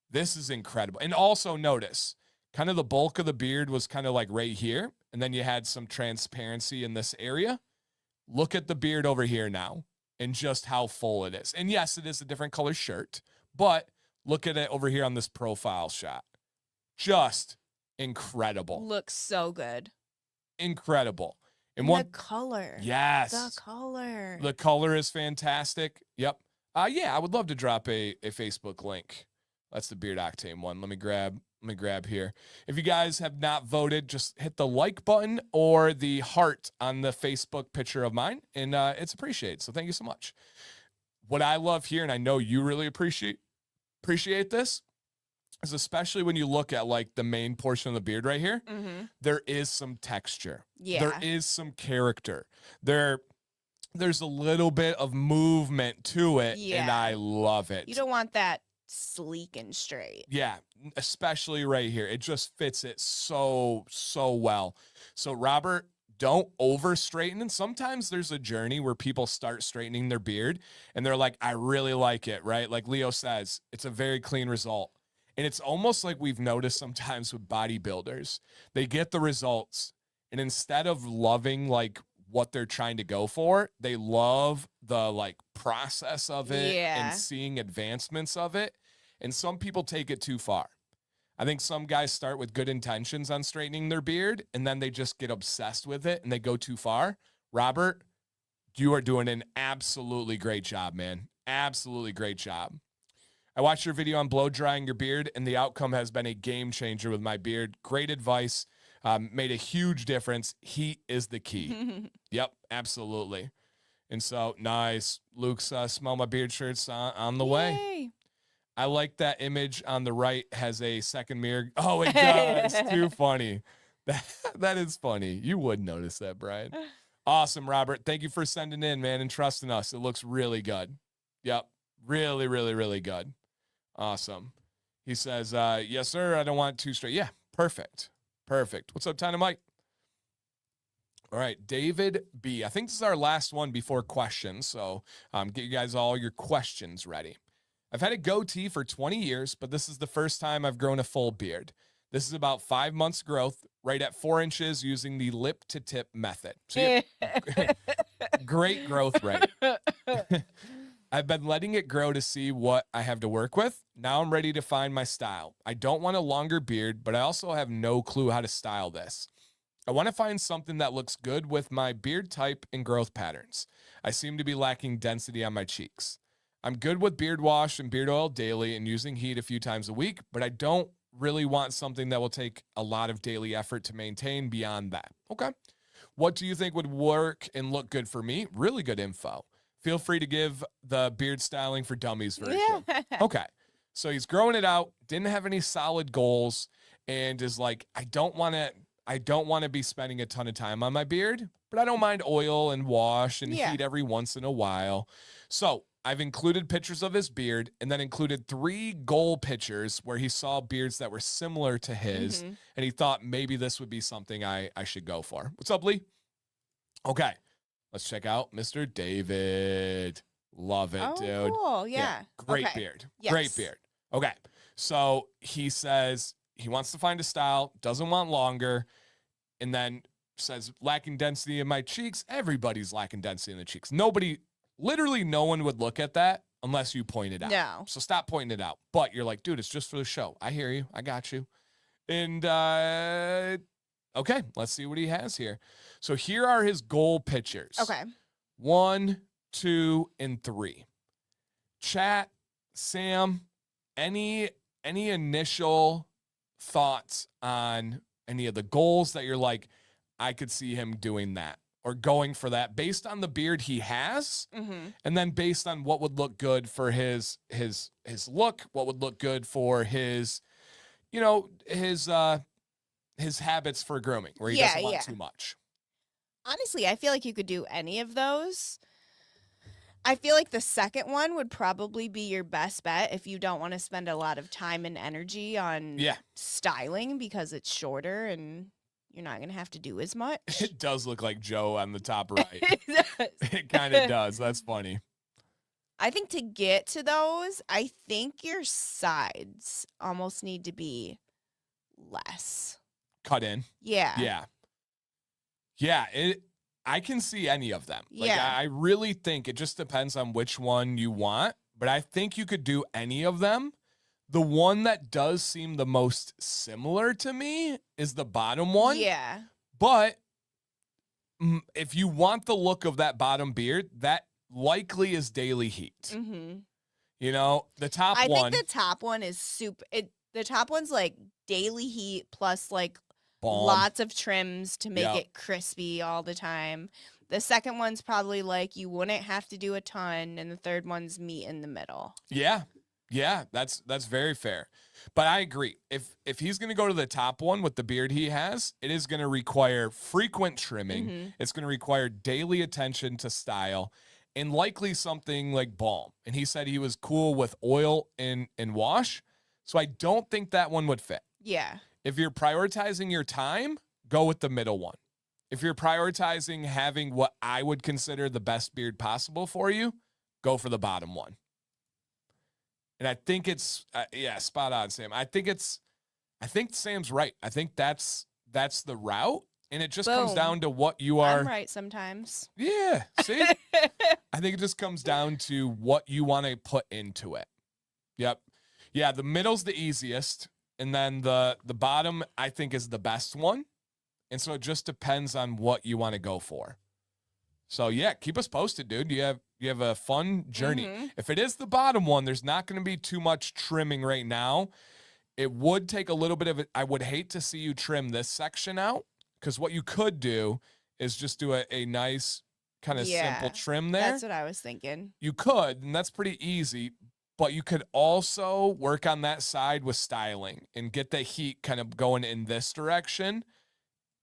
This is incredible. And also notice kind of the bulk of the beard was kind of like right here. And then you had some transparency in this area. Look at the beard over here now and just how full it is. And yes, it is a different color shirt, but look at it over here on this profile shot. Just incredible. Looks so good. Incredible. And the color. Yes. The color. The color is fantastic. Yep. Yeah, I would love to drop a Facebook link. That's the Beard Octane one. Let me grab here. If you guys have not voted, just hit the like button or the heart on the Facebook picture of mine, and it's appreciated. So thank you so much. What I love here, and I know you really appreciate this, is especially when you look at like the main portion of the beard right here, there is some texture. Yeah. There is some character. There's a little bit of movement to it, and I love it. You don't want that sleek and straight. Yeah, especially right here. It just fits it so well. So Robert, don't over straighten. And sometimes there's a journey where people start straightening their beard and they're like, I really like it, right? Like Leo says, it's a very clean result. And it's almost like we've noticed sometimes with bodybuilders, they get the results and instead of loving like what they're trying to go for, they love the like process of it and seeing advancements of it. And some people take it too far. I think some guys start with good intentions on straightening their beard and then they just get obsessed with it and they go too far. Robert, you are doing an absolutely great job, man. Absolutely great job. I watched your video on blow drying your beard and the outcome has been a game changer with my beard. Great advice. Made a huge difference. Heat is the key. Yep, absolutely. And so, nice. Luke's Smell My Beard shirts on the way. I like that image on the right has a second mirror. Oh, it does. Too funny. That is funny. You would notice that, Brian. Awesome, Robert. Thank you for sending in, man, and trusting us. It looks really good. Yep. Really, really, really good. Awesome. He says, yes, sir. I don't want too straight. Yeah, perfect. What's up, Dynamite? All right, David B. I think this is our last one before questions, so get you guys all your questions ready. I've had a goatee for 20 years, but this is the first time I've grown a full beard. This is about 5 months growth, right at 4 inches using the lip to tip method. So great growth rate. I've been letting it grow to see what I have to work with. Now I'm ready to find my style. I don't want a longer beard, but I also have no clue how to style this. I want to find something that looks good with my beard type and growth patterns. I seem to be lacking density on my cheeks. I'm good with beard wash and beard oil daily and using heat a few times a week, but I don't really want something that will take a lot of daily effort to maintain beyond that. Okay. What do you think would work and look good for me? Really good info. Feel free to give the beard styling for dummies version. Okay. So he's growing it out, didn't have any solid goals, and is like, I don't want to be spending a ton of time on my beard, but I don't mind oil and wash and heat every once in a while. So I've included pictures of his beard and then included 3 goal pictures where he saw beards that were similar to his, and he thought maybe this would be something I should go for. What's up, Lee? Okay, let's check out Mr. David. Love it, dude. Cool. Yeah. Great Okay. beard. Yes. Great beard. Okay, so he says he wants to find a style, doesn't want longer, and then says lacking density in my cheeks. Everybody's lacking density in the cheeks. Literally no one would look at that unless you point it out. No. So stop pointing it out. But you're like, dude, it's just for the show. I hear you. I got you. And okay, let's see what he has here. So here are his goal pictures. Okay. 1, 2, and 3. Chat, Sam, any initial thoughts on any of the goals that you're like, I could see him doing that or going for that based on the beard he has, and then based on what would look good for his look, what would look good for his, his habits for grooming, where he doesn't want too much. Honestly, I feel like you could do any of those. I feel like the second one would probably be your best bet if you don't want to spend a lot of time and energy on styling because it's shorter and you're not going to have to do as much. It does look like Joe on the top right. It does. It kind of does. That's funny. I think to get to those, I think your sides almost need to be less. Cut in. Yeah. Yeah. Yeah. I can see any of them. Like, Yeah. I really think it just depends on which one you want, but I think you could do any of them. The one that does seem the most similar to me is the bottom one. Yeah. But if you want the look of that bottom beard, that likely is daily heat. The top one. I think the top one is super. The top one's like daily heat plus like Balm. Lots of trims to make it crispy all the time. The second one's probably like you wouldn't have to do a ton, and the third one's meat in the middle. Yeah. Yeah, that's very fair. But I agree. If he's going to go to the top one with the beard he has, it is going to require frequent trimming. It's going to require daily attention to style and likely something like balm. And he said he was cool with oil and wash. So I don't think that one would fit. Yeah. If you're prioritizing your time, go with the middle one. If you're prioritizing having what I would consider the best beard possible for you, go for the bottom one. And I think it's, spot on, Sam. I think Sam's right. I think that's the route. And it just comes down to what you are. I'm right sometimes. Yeah. See? I think it just comes down to what you want to put into it. Yep. Yeah, the middle's the easiest. And then the bottom, I think, is the best one. And so it just depends on what you want to go for. So, yeah, keep us posted, dude. You have a fun journey. If it is the bottom one, there's not going to be too much trimming right now. It would take a little bit of it. I would hate to see you trim this section out, because what you could do is just do a nice kind of simple trim there. That's what I was thinking. You could, and that's pretty easy, but you could also work on that side with styling and get the heat kind of going in this direction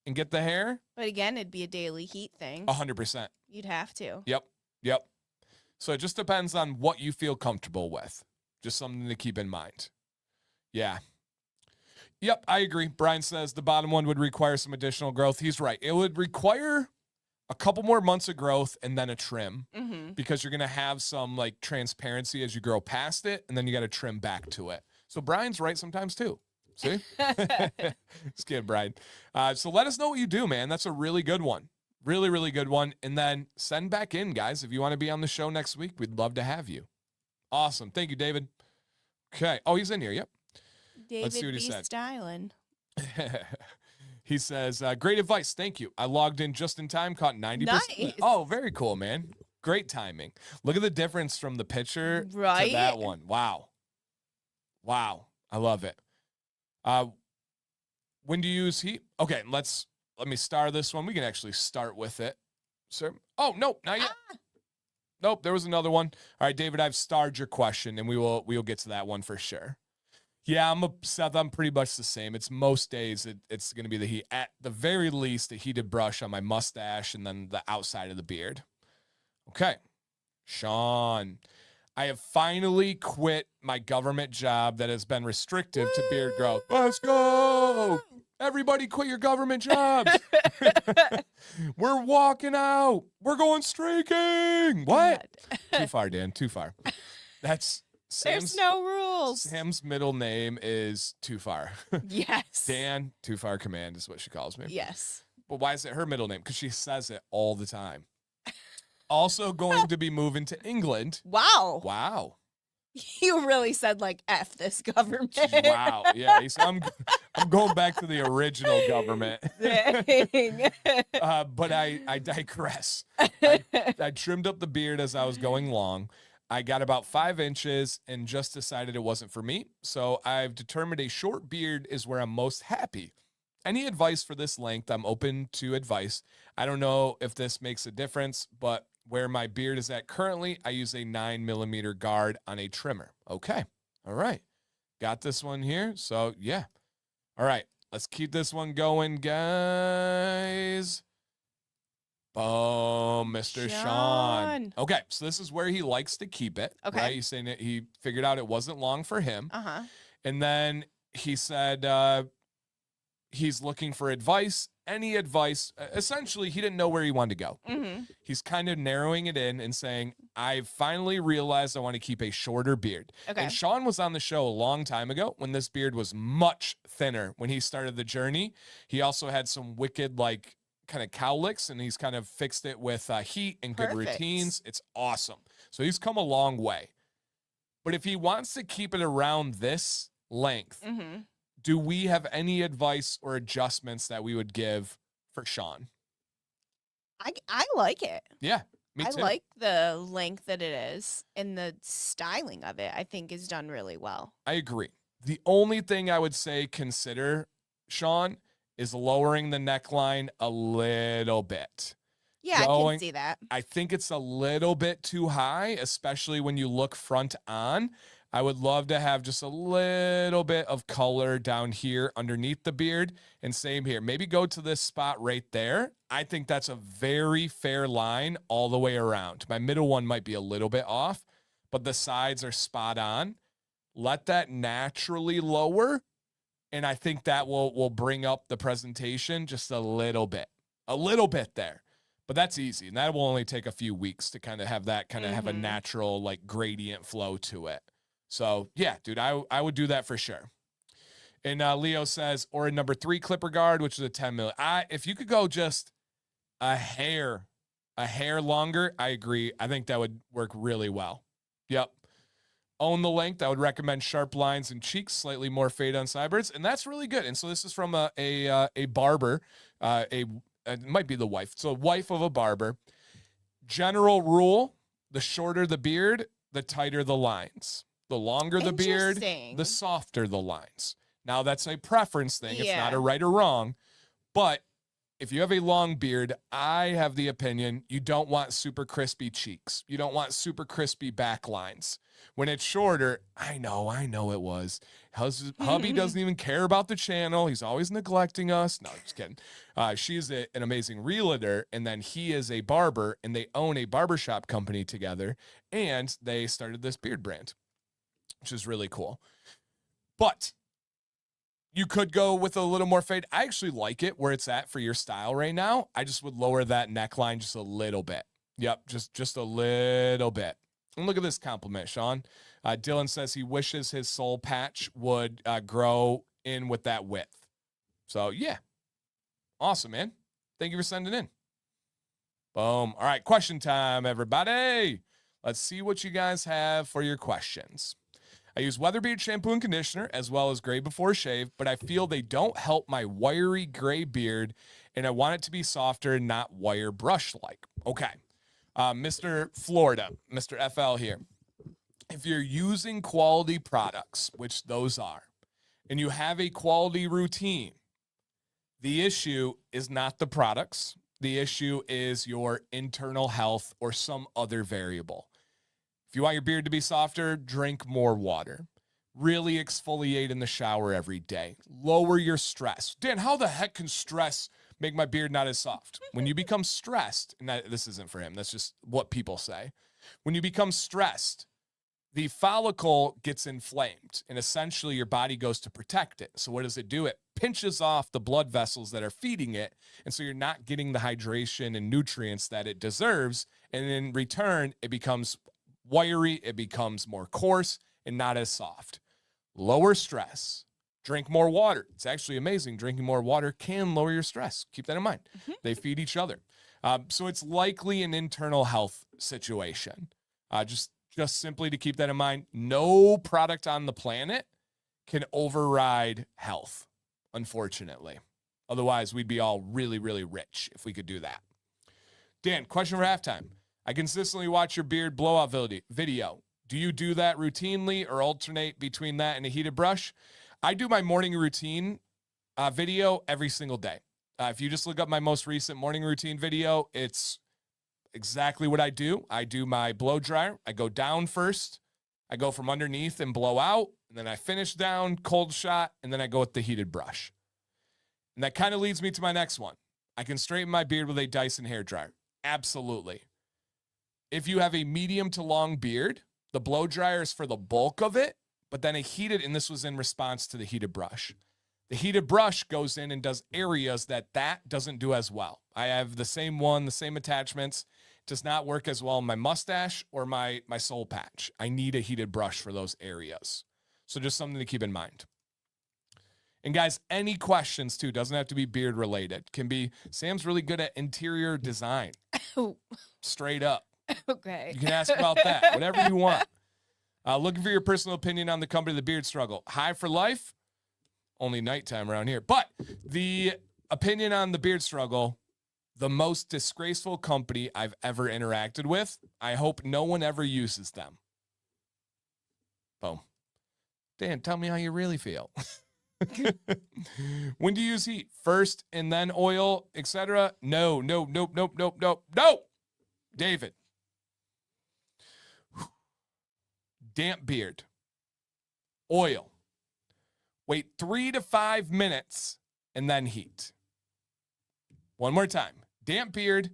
and get the hair. But again, it'd be a daily heat thing. 100%. You'd have to. Yep. So it just depends on what you feel comfortable with. Just something to keep in mind. Yeah. Yep, I agree. Brian says the bottom one would require some additional growth. He's right. It would require a couple more months of growth and then a trim, because you're going to have some like transparency as you grow past it, and then you got to trim back to it. So Brian's right sometimes too. See? Just kidding, Brian. So let us know what you do, man. That's a really good one. Really, really good one. And then send back in, guys. If you want to be on the show next week, we'd love to have you. Awesome. Thank you, David. Okay. Oh, he's in here. Yep. David, Let's see what he be said. styling. He says, great advice. Thank you. I logged in just in time, caught 90%. Nice. Oh, very cool, man. Great timing. Look at the difference from the picture to that one. Wow. I love it. When do you use heat? Okay, let me star this one. We can actually start with it, sir. Oh, nope, not yet. Nope, there was another one. All right, David, I've starred your question, and we'll get to that one for sure. Yeah, Seth, I'm pretty much the same. It's most days it's going to be the heat. At the very least, a heated brush on my mustache and then the outside of the beard. Okay. Sean, I have finally quit my government job that has been restrictive to beard growth. Let's go. Everybody quit your government jobs. We're walking out. We're going streaking. What? Too far, Dan. Too far. That's There's no rules. Sam's middle name is Too Far. Yes. Dan, Too Far Command is what she calls me. Yes. But why is it her middle name? Because she says it all the time. Also going to be moving to England. Wow. Wow. You really said like F this government. Wow. Yeah. So I'm going back to the original government. Dang. But I digress. I trimmed up the beard as I was going long. I got about 5 inches and just decided it wasn't for me. So I've determined a short beard is where I'm most happy. Any advice for this length? I'm open to advice. I don't know if this makes a difference, but where my beard is at currently, I use a 9mm guard on a trimmer. Okay. All right. Got this one here. So yeah. All right. Let's keep this one going, guys. Boom, Mr. Sean. Okay, so this is where he likes to keep it. Okay. Right? He's saying that he figured out it wasn't long for him. Uh-huh. And then he said he's looking for advice. Any advice? Essentially, he didn't know where he wanted to go. Mm-hmm. He's kind of narrowing it in and saying, I finally realized I want to keep a shorter beard. Okay. And Sean was on the show a long time ago when this beard was much thinner when he started the journey. He also had some wicked, like, kind of cowlicks, and he's kind of fixed it with heat and good routines. It's awesome. So he's come a long way. But if he wants to keep it around this length, do we have any advice or adjustments that we would give for Sean? I like it. Yeah, me too. I like the length that it is, and the styling of it, I think, is done really well. I agree. The only thing I would say consider, Sean, is lowering the neckline a little bit. Yeah, I can see that. I think it's a little bit too high, especially when you look front on. I would love to have just a little bit of color down here underneath the beard. And same here. Maybe go to this spot right there. I think that's a very fair line all the way around. My middle one might be a little bit off, but the sides are spot on. Let that naturally lower. And I think that will bring up the presentation just a little bit there. But that's easy. And that will only take a few weeks to kind of have that kind of have a natural like gradient flow to it. So yeah, dude, I would do that for sure. And Leo says, or a number 3 clipper guard, which is a 10 mil. If you could go just a hair longer, I agree. I think that would work really well. Yep. Own the length. I would recommend sharp lines and cheeks, slightly more fade on sideburns, and that's really good. And so this is from a barber, it might be the wife. So wife of a barber. General rule: the shorter the beard, the tighter the lines. The longer the beard, the softer the lines. Now that's a preference thing. It's not a right or wrong, but if you have a long beard, I have the opinion you don't want super crispy cheeks. You don't want super crispy back lines. When it's shorter, I know it was. Hubby doesn't even care about the channel. He's always neglecting us. No, just kidding. She's an amazing realtor, and then he is a barber, and they own a barbershop company together, and they started this beard brand, which is really cool. But you could go with a little more fade. I actually like it where it's at for your style right now. I just would lower that neckline just a little bit. Yep, just a little bit. And look at this compliment, Sean. Dylan says he wishes his soul patch would grow in with that width. So, yeah. Awesome, man. Thank you for sending in. Boom. All right, question time, everybody. Let's see what you guys have for your questions. I use Weatherbeard shampoo and conditioner as well as gray before shave, but I feel they don't help my wiry gray beard, and I want it to be softer and not wire brush-like. Okay. Mr. Florida, Mr. FL here. If you're using quality products, which those are, and you have a quality routine, the issue is not the products. The issue is your internal health or some other variable. If you want your beard to be softer, drink more water. Really exfoliate in the shower every day. Lower your stress. Dan, how the heck can stress make my beard not as soft? When you become stressed, and this isn't for him, that's just what people say. When you become stressed, the follicle gets inflamed, and essentially your body goes to protect it. So what does it do? It pinches off the blood vessels that are feeding it, and so you're not getting the hydration and nutrients that it deserves, and in return, it becomes wiry, it becomes more coarse, and not as soft. Lower stress. Drink more water. It's actually amazing. Drinking more water can lower your stress. Keep that in mind. They feed each other. So it's likely an internal health situation. Just simply to keep that in mind, no product on the planet can override health, unfortunately. Otherwise, we'd be all really, really rich if we could do that. Dan, question for halftime. I consistently watch your beard blowout video. Do you do that routinely or alternate between that and a heated brush? I do my morning routine video every single day. If you just look up my most recent morning routine video, it's exactly what I do. I do my blow dryer. I go down first. I go from underneath and blow out. And then I finish down, cold shot, and then I go with the heated brush. And that kind of leads me to my next one. I can straighten my beard with a Dyson hairdryer. Absolutely. If you have a medium to long beard, the blow dryer is for the bulk of it, but then and this was in response to the heated brush. The heated brush goes in and does areas that doesn't do as well. I have the same one, the same attachments. It does not work as well in my mustache or my soul patch. I need a heated brush for those areas. So just something to keep in mind. And guys, any questions too, doesn't have to be beard related. Can be, Sam's really good at interior design. Straight up. Okay. You can ask about that, whatever you want. Looking for your personal opinion on the company of the beard struggle. High for life? Only nighttime around here. But the opinion on the beard struggle, the most disgraceful company I've ever interacted with. I hope no one ever uses them. Boom. Dan, tell me how you really feel. When do you use heat? First and then oil, etc.? No. David. Damp beard. Oil. Wait 3 to 5 minutes and then heat. One more time. Damp beard,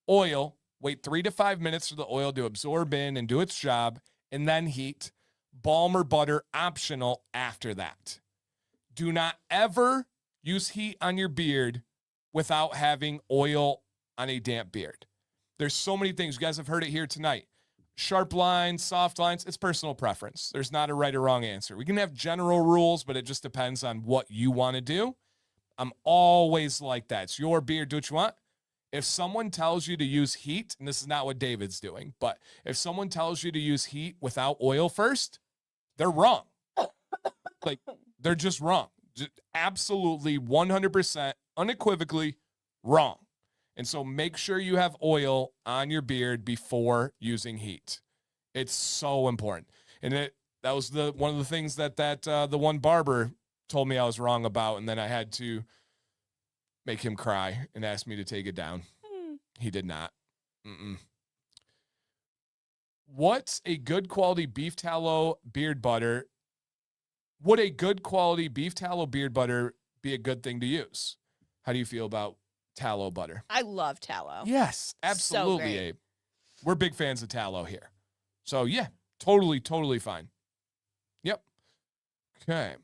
oil. Wait 3 to 5 minutes for the oil to absorb in and do its job, and then heat. Balm or butter optional after that. Do not ever use heat on your beard without having oil on a damp beard. There's so many things. You guys have heard it here tonight. Sharp lines, soft lines, it's personal preference. There's not a right or wrong answer. We can have general rules, but it just depends on what you want to do. I'm always like that. It's your beard, do what you want. If someone tells you to use heat, and this is not what David's doing, but if someone tells you to use heat without oil first, they're wrong. Like, they're just wrong. Just absolutely 100% unequivocally wrong. And so make sure you have oil on your beard before using heat. It's so important. And that was one of the things that the one barber told me I was wrong about, and then I had to make him cry and ask me to take it down. He did not. What's a good quality beef tallow beard butter? Would a good quality beef tallow beard butter be a good thing to use? How do you feel about tallow butter? I love tallow. Yes, absolutely, So Abe. We're big fans of tallow here. So yeah, totally fine. Yep. Okay.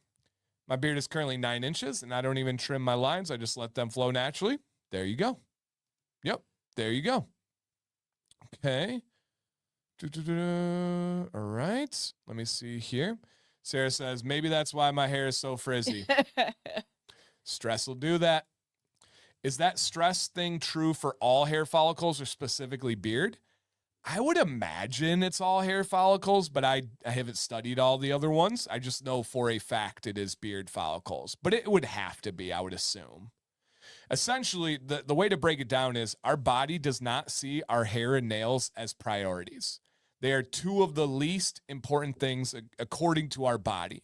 My beard is currently 9 inches, and I don't even trim my lines. I just let them flow naturally. There you go. Yep. There you go. Okay. All right. Let me see here. Sarah says, maybe that's why my hair is so frizzy. Stress will do that. Is that stress thing true for all hair follicles or specifically beard? I would imagine it's all hair follicles, but I haven't studied all the other ones. I just know for a fact it is beard follicles, but it would have to be, I would assume. Essentially, the way to break it down is our body does not see our hair and nails as priorities. They are two of the least important things according to our body.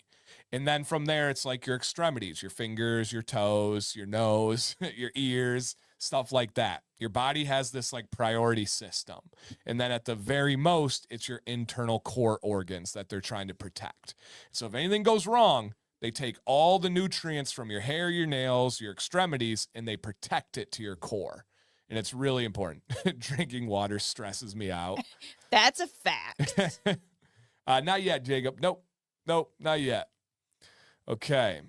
And then from there, it's like your extremities, your fingers, your toes, your nose, your ears, stuff like that. Your body has this like priority system. And then at the very most, it's your internal core organs that they're trying to protect. So if anything goes wrong, they take all the nutrients from your hair, your nails, your extremities, and they protect it to your core. And it's really important. Drinking water stresses me out. That's a fact. Not yet, Jacob. Nope, not yet. Okay.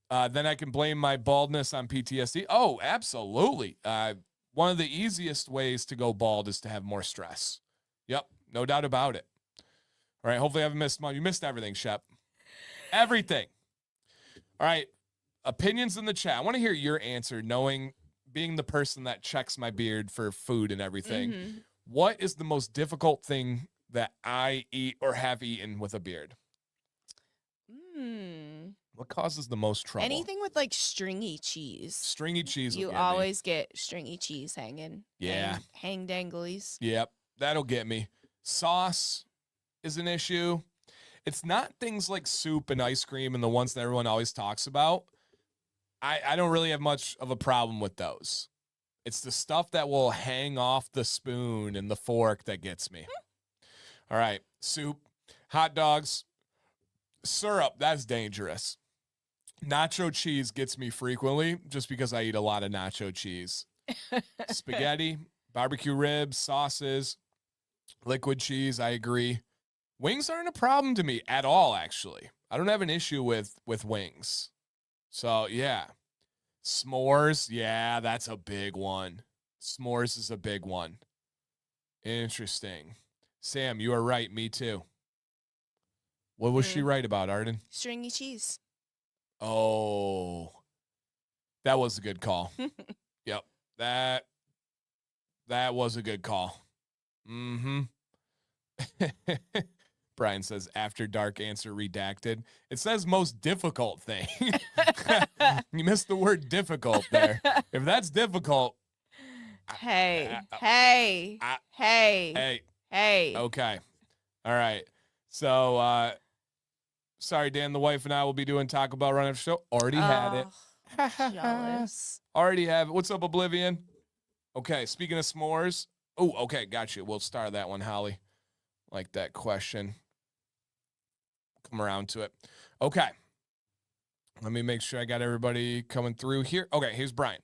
Then I can blame my baldness on PTSD. Oh, absolutely. One of the easiest ways to go bald is to have more stress. Yep, no doubt about it. All right, hopefully I haven't missed much. You missed everything, Shep. Everything. All right, opinions in the chat. I want to hear your answer, being the person that checks my beard for food and everything. Mm-hmm. What is the most difficult thing that I eat or have eaten with a beard? What causes the most trouble? Anything with like stringy cheese. Stringy cheese. You always get stringy cheese hanging. Yeah. Hang danglies. Yep. That'll get me. Sauce is an issue. It's not things like soup and ice cream and the ones that everyone always talks about. I don't really have much of a problem with those. It's the stuff that will hang off the spoon and the fork that gets me. All right. Soup, hot dogs, syrup. That's dangerous. Nacho cheese gets me frequently just because I eat a lot of nacho cheese. Spaghetti, barbecue ribs, sauces, liquid cheese. I agree. Wings aren't a problem to me at all, actually. I don't have an issue with wings. So, yeah. S'mores. Yeah, that's a big one. S'mores is a big one. Interesting. Sam, you are right. Me too. What was she right about, Arden? Stringy cheese. Oh, that was a good call. Yep. That was a good call. Mm-hmm. Brian says, after dark answer redacted. It says most difficult thing. You missed the word difficult there. If that's difficult. Hey. Okay. All right. So, sorry, Dan, the wife and I will be doing Taco Bell run after show. Already had it. Jealous. Already have it. What's up, Oblivion? Okay, speaking of s'mores. Oh, okay, got you. We'll start that one, Holly. Like that question. Come around to it. Okay. Let me make sure I got everybody coming through here. Okay, here's Brian.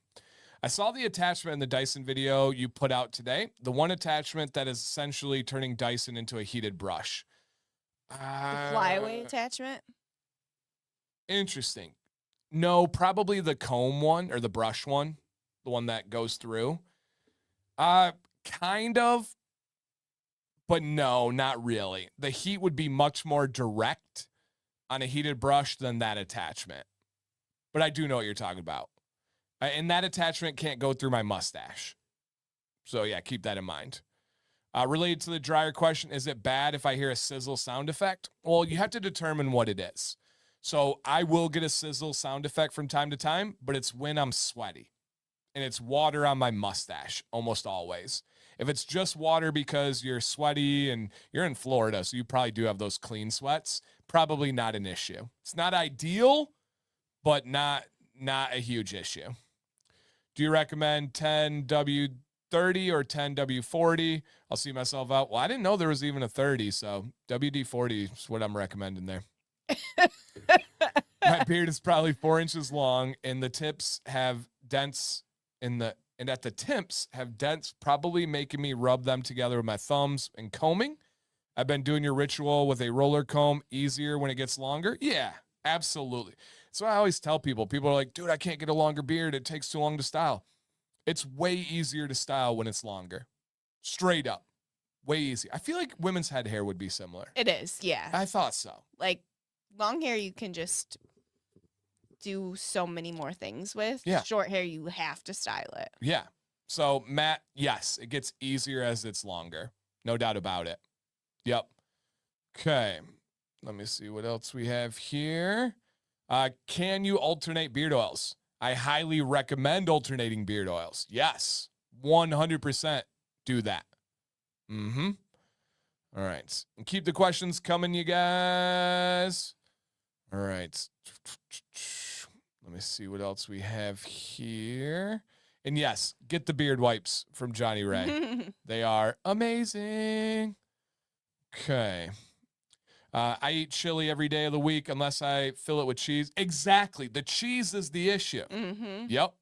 I saw the attachment in the Dyson video you put out today. The one attachment that is essentially turning Dyson into a heated brush. The flyaway attachment? Interesting. No, probably the comb one or the brush one. The one that goes through. Kind of. But no, not really. The heat would be much more direct on a heated brush than that attachment. But I do know what you're talking about. And that attachment can't go through my mustache. So yeah, keep that in mind. Related to the dryer question, is it bad if I hear a sizzle sound effect? Well, you have to determine what it is. So I will get a sizzle sound effect from time to time, but it's when I'm sweaty. And it's water on my mustache, almost always. If it's just water because you're sweaty and you're in Florida, so you probably do have those clean sweats, probably not an issue. It's not ideal, but not a huge issue. Do you recommend 10W30 or 10W40? I'll see myself out. Well, I didn't know there was even a 30, so WD-40 is what I'm recommending there. My beard is probably 4 inches long, and the tips have dents and at the tips have dents, probably making me rub them together with my thumbs and combing. I've been doing your ritual with a roller comb, easier when it gets longer. Yeah, absolutely. So I always tell people are like, dude, I can't get a longer beard. It takes too long to style. It's way easier to style when it's longer. Straight up. Way easier. I feel like women's head hair would be similar. It is, yeah. I thought so. Like, long hair you can just do so many more things with. Yeah. Short hair, you have to style it. Yeah. So, Matt, yes, it gets easier as it's longer. No doubt about it. Yep. Okay. Let me see what else we have here. Can you alternate beard oils? I highly recommend alternating beard oils. Yes. 100% do that. Mm-hmm. All right. And keep the questions coming, you guys. All right. Let me see what else we have here. And yes, get the beard wipes from Johnny Ray. They are amazing. Okay. I eat chili every day of the week unless I fill it with cheese. Exactly. The cheese is the issue. Mm-hmm. Yep.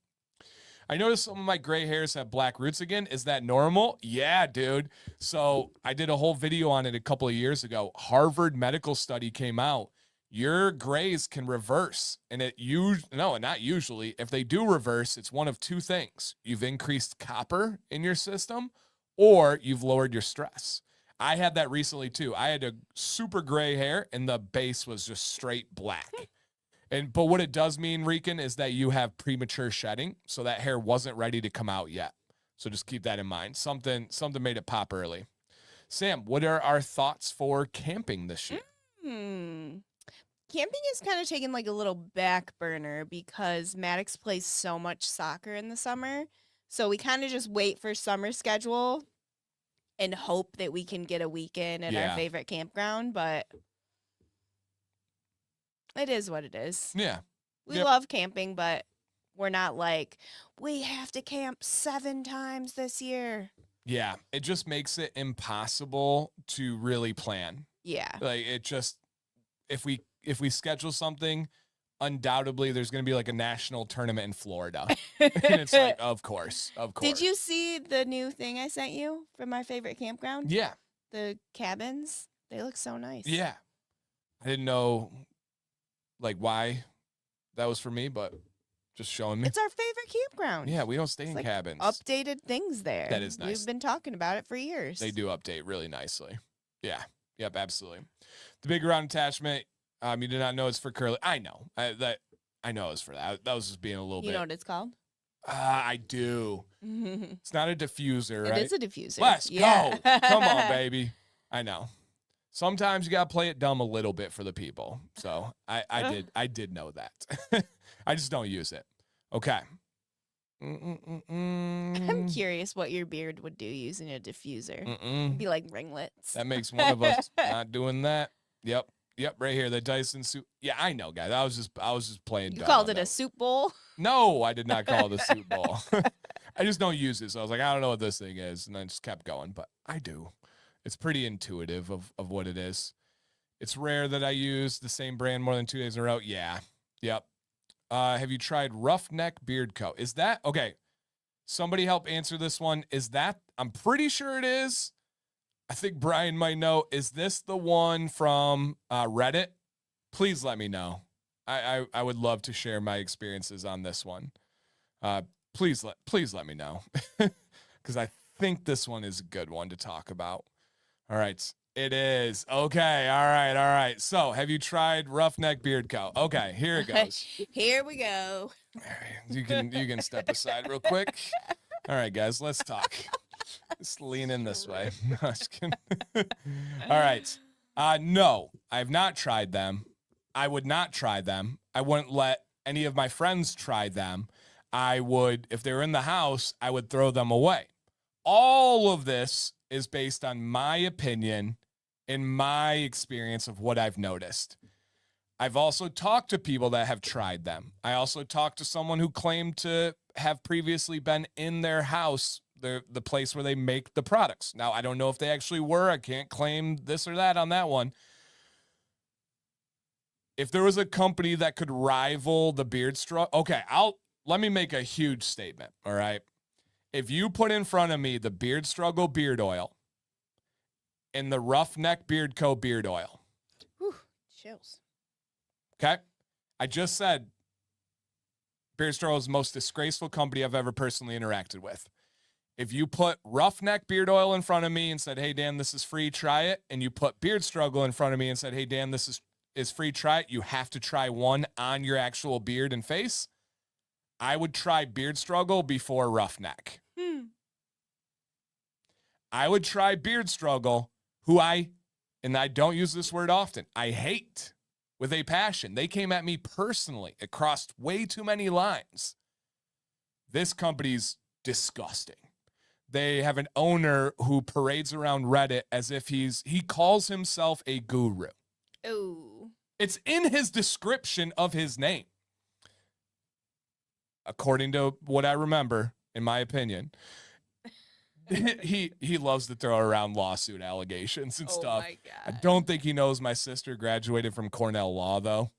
I noticed some of my gray hairs have black roots again. Is that normal? Yeah, dude. So I did a whole video on it a couple of years ago. Harvard medical study came out. Your grays can reverse. And not usually. If they do reverse, it's one of two things. You've increased copper in your system or you've lowered your stress. I had that recently too. I had a super gray hair and the base was just straight black. But what it does mean, Rican, is that you have premature shedding, so that hair wasn't ready to come out yet. So just keep that in mind. Something made it pop early. Sam, what are our thoughts for camping this year? Camping is kind of taking like a little back burner because Maddox plays so much soccer in the summer. So we kind of just wait for summer schedule and hope that we can get a weekend at our favorite campground, but it is what it is. Yeah. We love camping, but we're not like, we have to camp 7 times this year. Yeah. It just makes it impossible to really plan. Yeah. Like it just, if we schedule something, undoubtedly there's going to be like a national tournament in Florida. And it's like, of course. Did you see the new thing I sent you from my favorite campground? Yeah. The cabins. They look so nice. Yeah. I didn't know like why that was for me, but just showing me. It's our favorite campground. Yeah, we don't stay in cabins. Updated things there. That is nice. We've been talking about it for years. They do update really nicely. Yeah. Yep, absolutely. The big round attachment, you did not know it's for curly. I know. I know it's for that. That was just being a little bit. You know what it's called? I do. It's not a diffuser, right? It is a diffuser. Let's go. Come on, baby. I know. Sometimes you got to play it dumb a little bit for the people. So I did know that. I just don't use it. Okay. I'm curious what your beard would do using a diffuser. It'd be like ringlets. That makes one of us not doing that. Yep, right here. The Dyson soup. Yeah, I know, guys. I was just playing dumb. You called it a soup bowl? No, I did not call it a soup bowl. I just don't use it. So I was like, I don't know what this thing is. And I just kept going, but I do. It's pretty intuitive of what it is. It's rare that I use the same brand more than 2 days in a row. Yeah. Yep. Have you tried Roughneck Beard Co? Is that okay? Somebody help answer this one. Is that, I'm pretty sure it is. I think Brian might know. Is this the one from Reddit? Please let me know. I would love to share my experiences on this one. Please let me know. Because I think this one is a good one to talk about. All right. It is. Okay. All right. So have you tried Roughneck Beard Co? Okay, here it goes. Here we go. All right. You can step aside real quick. All right, guys, let's talk. Just lean in this way. No, just kidding. All right. No, I have not tried them. I would not try them. I wouldn't let any of my friends try them. I would, if they were in the house, I would throw them away. All of this is based on my opinion and my experience of what I've noticed. I've also talked to people that have tried them. I also talked to someone who claimed to have previously been in their house, the place where they make the products. Now, I don't know if they actually were. I can't claim this or that on that one. If there was a company that could rival the Beard Struggle, okay, let me make a huge statement, all right? If you put in front of me the Beard Struggle beard oil and the Roughneck Beard Co. beard oil. Whew, chills. Okay? I just said Beard Struggle is the most disgraceful company I've ever personally interacted with. If you put Roughneck beard oil in front of me and said, hey, Dan, this is free, try it, and you put Beard Struggle in front of me and said, hey, Dan, this is free, try it, you have to try one on your actual beard and face, I would try Beard Struggle before Roughneck. I would try Beard Struggle, and I don't use this word often, I hate with a passion. They came at me personally. It crossed way too many lines. This company's disgusting. They have an owner who parades around Reddit as if he calls himself a guru. Ooh. It's in his description of his name. According to what I remember, in my opinion, he loves to throw around lawsuit allegations and stuff. My God. I don't think he knows my sister graduated from Cornell Law, though.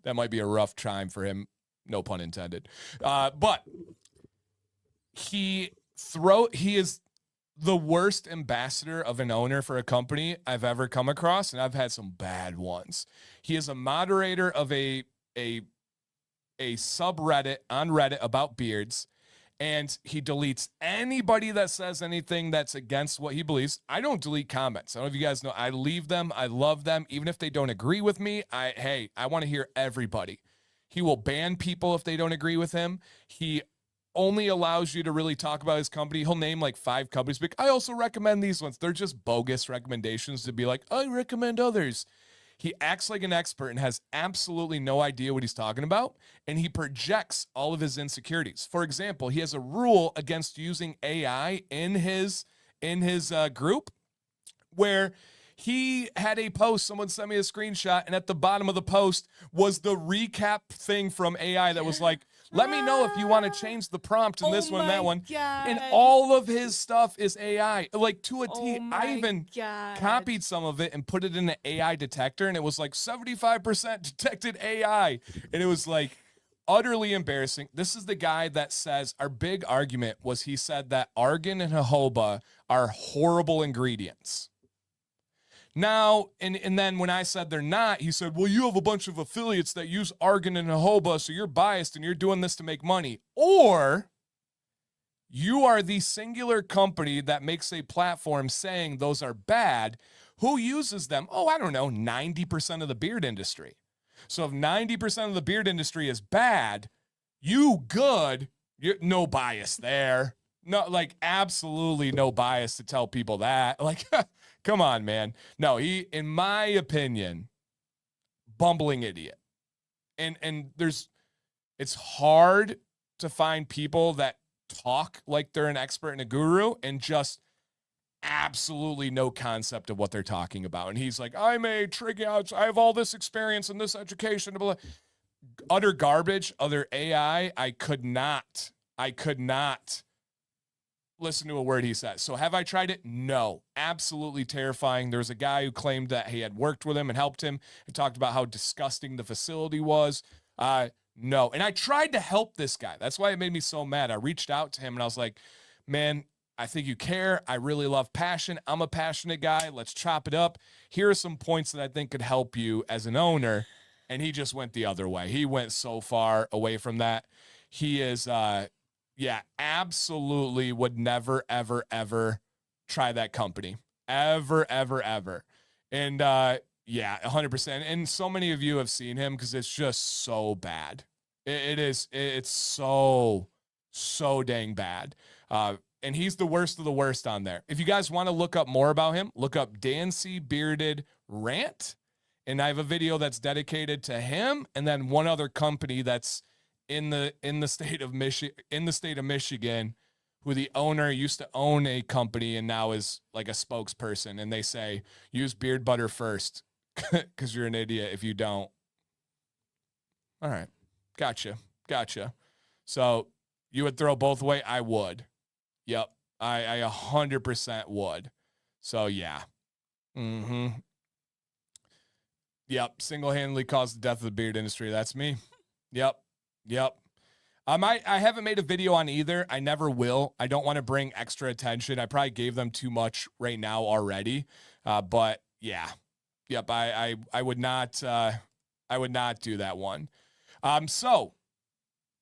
That might be a rough time for him. No pun intended. But He is the worst ambassador of an owner for a company I've ever come across, and I've had some bad ones. He is a moderator of a subreddit on Reddit about beards, and he deletes anybody that says anything that's against what he believes. I don't delete comments. I don't know if you guys know. I leave them. I love them. Even if they don't agree with me, I want to hear everybody. He will ban people if they don't agree with him. He only allows you to really talk about his company. He'll name like 5 companies, but I also recommend these ones. They're just bogus recommendations to be like, I recommend others. He acts like an expert and has absolutely no idea what he's talking about, and he projects all of his insecurities. For example, he has a rule against using AI in his group where he had a post, someone sent me a screenshot, and at the bottom of the post was the recap thing from AI that was like, let me know if you want to change the prompt in this one, that one. God. And all of his stuff is AI, like to a T. Oh my I even God. copied some of it and put it in an AI detector, and it was like 75% detected AI. And it was like utterly embarrassing. This is the guy that says, our big argument was he said that argan and jojoba are horrible ingredients. Now, and then when I said they're not, he said, well, you have a bunch of affiliates that use argan and jojoba, so you're biased and you're doing this to make money. Or you are the singular company that makes a platform saying those are bad. Who uses them? Oh, I don't know, 90% of the beard industry. So if 90% of the beard industry is bad, you good, you're no bias there. No, like absolutely no bias to tell people that. Like, come on, man. No, he, in my opinion, bumbling idiot. And it's hard to find people that talk like they're an expert and a guru and just absolutely no concept of what they're talking about. And he's like, I'm a trigonometrist. I have all this experience and this education. Blah, blah. Utter garbage, other AI. I could not listen to a word he says. So have I tried it? No. Absolutely terrifying. There was a guy who claimed that he had worked with him and helped him and talked about how disgusting the facility was. No. And I tried to help this guy. That's why it made me so mad. I reached out to him and I was like, man, I think you care. I really love passion. I'm a passionate guy. Let's chop it up. Here are some points that I think could help you as an owner. And he just went the other way. He went so far away from that. He is, yeah, absolutely would never, ever, ever try that company. Ever, ever, ever. And yeah, 100%. And so many of you have seen him because it's just so bad. It's so dang bad. And he's the worst of the worst on there. If you guys want to look up more about him, look up Dancy Bearded Rant. And I have a video that's dedicated to him and then one other company that's in the state of Michigan, who the owner used to own a company and now is like a spokesperson. And they say, use beard butter first because you're an idiot if you don't. All right. Gotcha. So you would throw both away? I would. Yep. I 100% would. So yeah. Yep. Single-handedly caused the death of the beard industry. That's me. Yep. I haven't made a video on either. I never will. I don't want to bring extra attention. I probably gave them too much right now already. But yeah. Yep. I would not do that one. So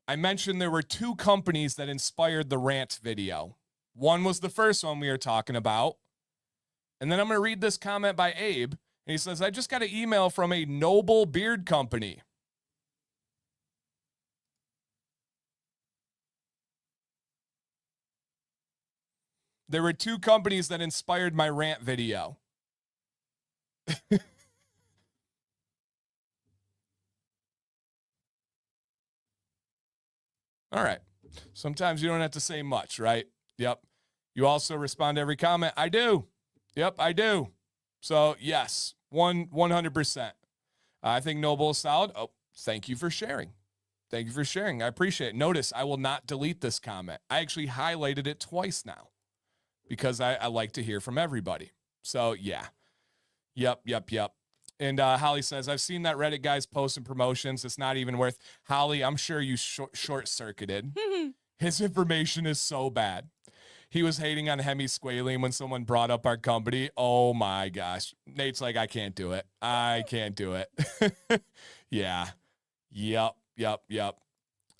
I mentioned there were 2 companies that inspired the rant video. One was the first one we were talking about. And then I'm going to read this comment by Abe. And he says, I just got an email from a Noble Beard Company. There were 2 companies that inspired my rant video. All right. Sometimes you don't have to say much, right? Yep. You also respond to every comment. I do. Yep, I do. So yes, 100%. I think Noble is solid. Oh, thank you for sharing. Thank you for sharing. I appreciate it. Notice I will not delete this comment. I actually highlighted it twice now because I like to hear from everybody. So yeah. Yep. And Holly says, I've seen that Reddit guy's posts and promotions. It's not even worth. Holly, I'm sure you short-circuited. His information is so bad. He was hating on hemisqualane when someone brought up our company. Oh my gosh. Nate's like, I can't do it. I can't do it. Yeah. Yep.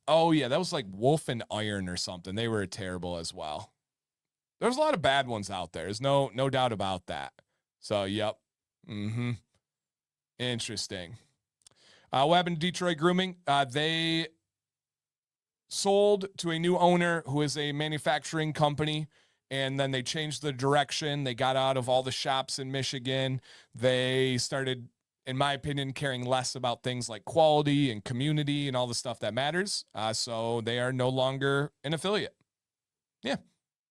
Oh yeah, that was like Wolf and Iron or something. They were terrible as well. There's a lot of bad ones out there. There's no doubt about that. So, yep. Interesting. What happened to Detroit Grooming? They sold to a new owner who is a manufacturing company, and then they changed the direction. They got out of all the shops in Michigan. They started, in my opinion, caring less about things like quality and community and all the stuff that matters. So they are no longer an affiliate. Yeah,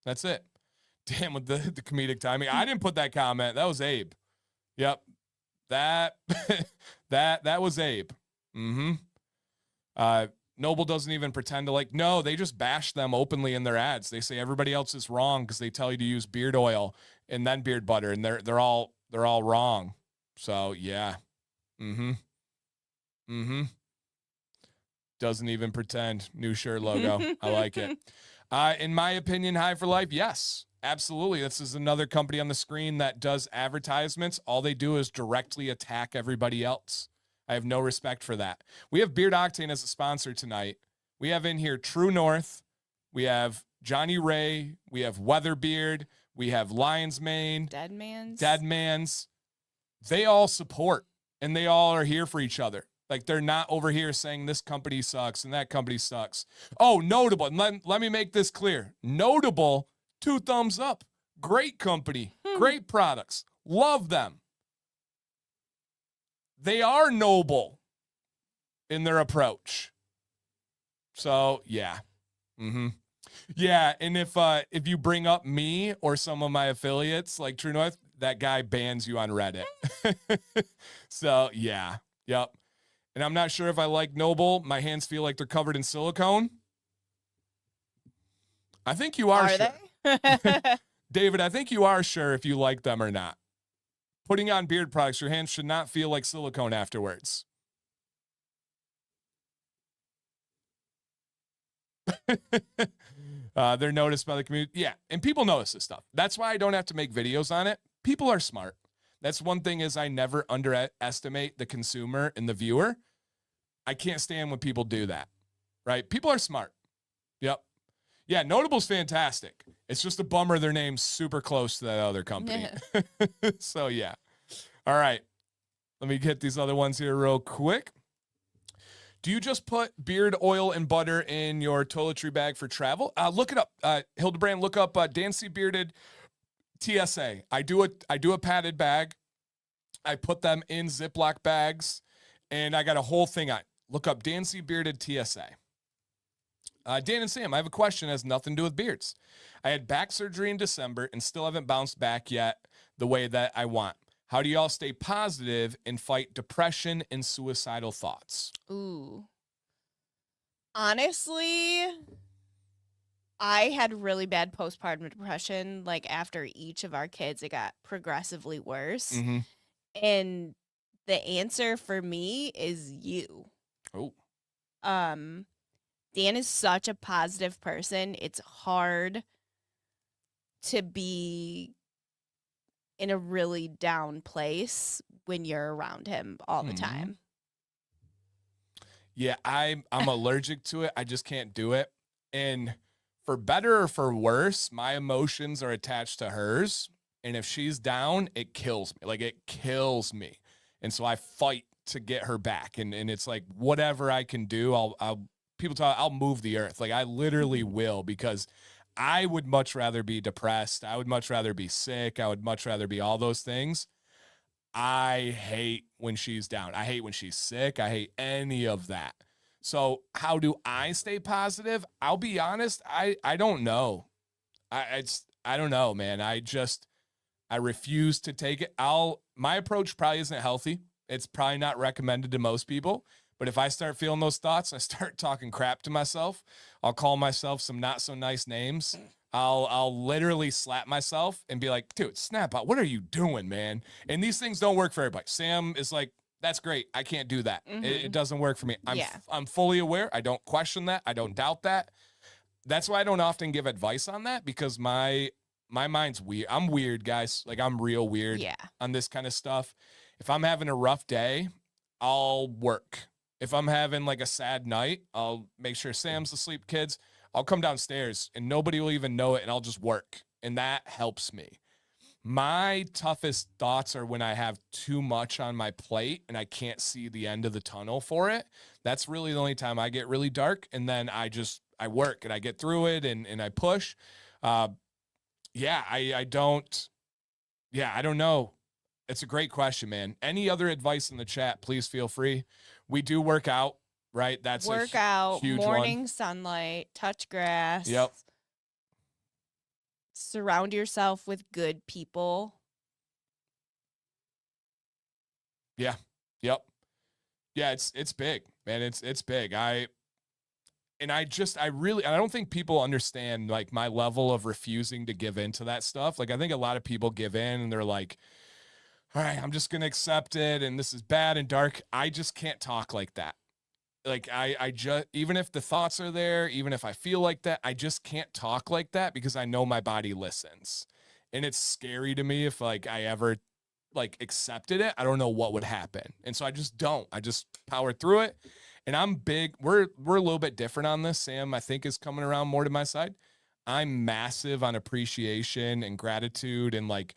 that's it. Damn, with the comedic timing. I didn't put that comment. That was Abe. Yep. That that was Abe. Noble doesn't even pretend to like, no, they just bash them openly in their ads. They say everybody else is wrong because they tell you to use beard oil and then beard butter, and they're all wrong. So yeah. Doesn't even pretend. New shirt logo. I like it. In my opinion, High for Life, yes, absolutely. This is another company on the screen that does advertisements. All they do is directly attack everybody else. I have no respect for that. We have Beard Octane as a sponsor tonight. We have in here True North. We have Johnny Ray. We have Weatherbeard. We have Lion's Mane. Dead Man's. They all support, and they all are here for each other. Like, they're not over here saying this company sucks and that company sucks. Oh, Notable. Let me make this clear. Notable, 2 thumbs up. Great company. Great products. Love them. They are noble in their approach. So, yeah. Yeah, and if you bring up me or some of my affiliates like True North, that guy bans you on Reddit. So, yeah. Yep. And I'm not sure if I like Noble. My hands feel like they're covered in silicone. I think you are sure. They? David, I think you are sure if you like them or not. Putting on beard products, your hands should not feel like silicone afterwards. They're noticed by the community. Yeah, and people notice this stuff. That's why I don't have to make videos on it. People are smart. That's one thing is I never underestimate the consumer and the viewer. I can't stand when people do that, right? People are smart. Yep. Yeah, Notable's fantastic. It's just a bummer their name's super close to that other company. So, yeah. All right. Let me get these other ones here real quick. Do you just put beard oil and butter in your toiletry bag for travel? Look it up. Hildebrand, look up Dancy Bearded TSA. I do a padded bag. I put them in Ziploc bags, and I got a whole thing on. Look up Dancy Bearded TSA. Dan and Sam, I have a question that has nothing to do with beards. I had back surgery in December and still haven't bounced back yet the way that I want. How do y'all stay positive and fight depression and suicidal thoughts? Ooh. Honestly, I had really bad postpartum depression. Like, after each of our kids, it got progressively worse. And the answer for me is you. Oh. Dan is such a positive person. It's hard to be in a really down place when you're around him all the time. Yeah, I'm allergic to it. I just can't do it. And for better or for worse, my emotions are attached to hers. And if she's down, it kills me. Like, it kills me. And so I fight to get her back. And it's like, whatever I can do, I'll move the earth. Like, I literally will, because I would much rather be depressed. I would much rather be sick. I would much rather be all those things. I hate when she's down. I hate when she's sick. I hate any of that. So how do I stay positive? I'll be honest. I don't know. I don't know, man. I refuse to take it. My approach probably isn't healthy. It's probably not recommended to most people. But if I start feeling those thoughts, I start talking crap to myself. I'll call myself some not so nice names. I'll literally slap myself and be like, dude, snap out. What are you doing, man? And these things don't work for everybody. Sam is like, that's great. I can't do that. It doesn't work for me. I'm fully aware. I don't question that. I don't doubt that. that's why I don't often give advice on that, because my mind's weird. I'm weird, guys. Like, I'm real weird Yeah. on this kind of stuff. If I'm having a rough day, I'll work. If I'm having like a sad night, I'll make sure Sam's asleep, kids. I'll come downstairs and nobody will even know it, and I'll just work. And that helps me. My toughest thoughts are when I have too much on my plate and I can't see the end of the tunnel for it. That's really the only time I get really dark. And then I work and I get through it, and I push. I don't know. It's a great question, man. Any other advice in the chat, please feel free. We do work out, right? That's work a out, huge morning one. sunlight, touch grass. Yep. Surround yourself with good people. Yeah. Yep. Yeah, it's big, man. It's big. I don't think people understand like my level of refusing to give in to that stuff. Like, I think a lot of people give in and they're like, all right, I'm just going to accept it, and this is bad and dark. I just can't talk like that. Like, I just, even if the thoughts are there, even if I feel like that, I just can't talk like that because I know my body listens. And it's scary to me if like I ever like accepted it. I don't know what would happen. And so I just don't. I just power through it. And I'm big. We're a little bit different on this. Sam, I think, is coming around more to my side. I'm massive on appreciation and gratitude, and like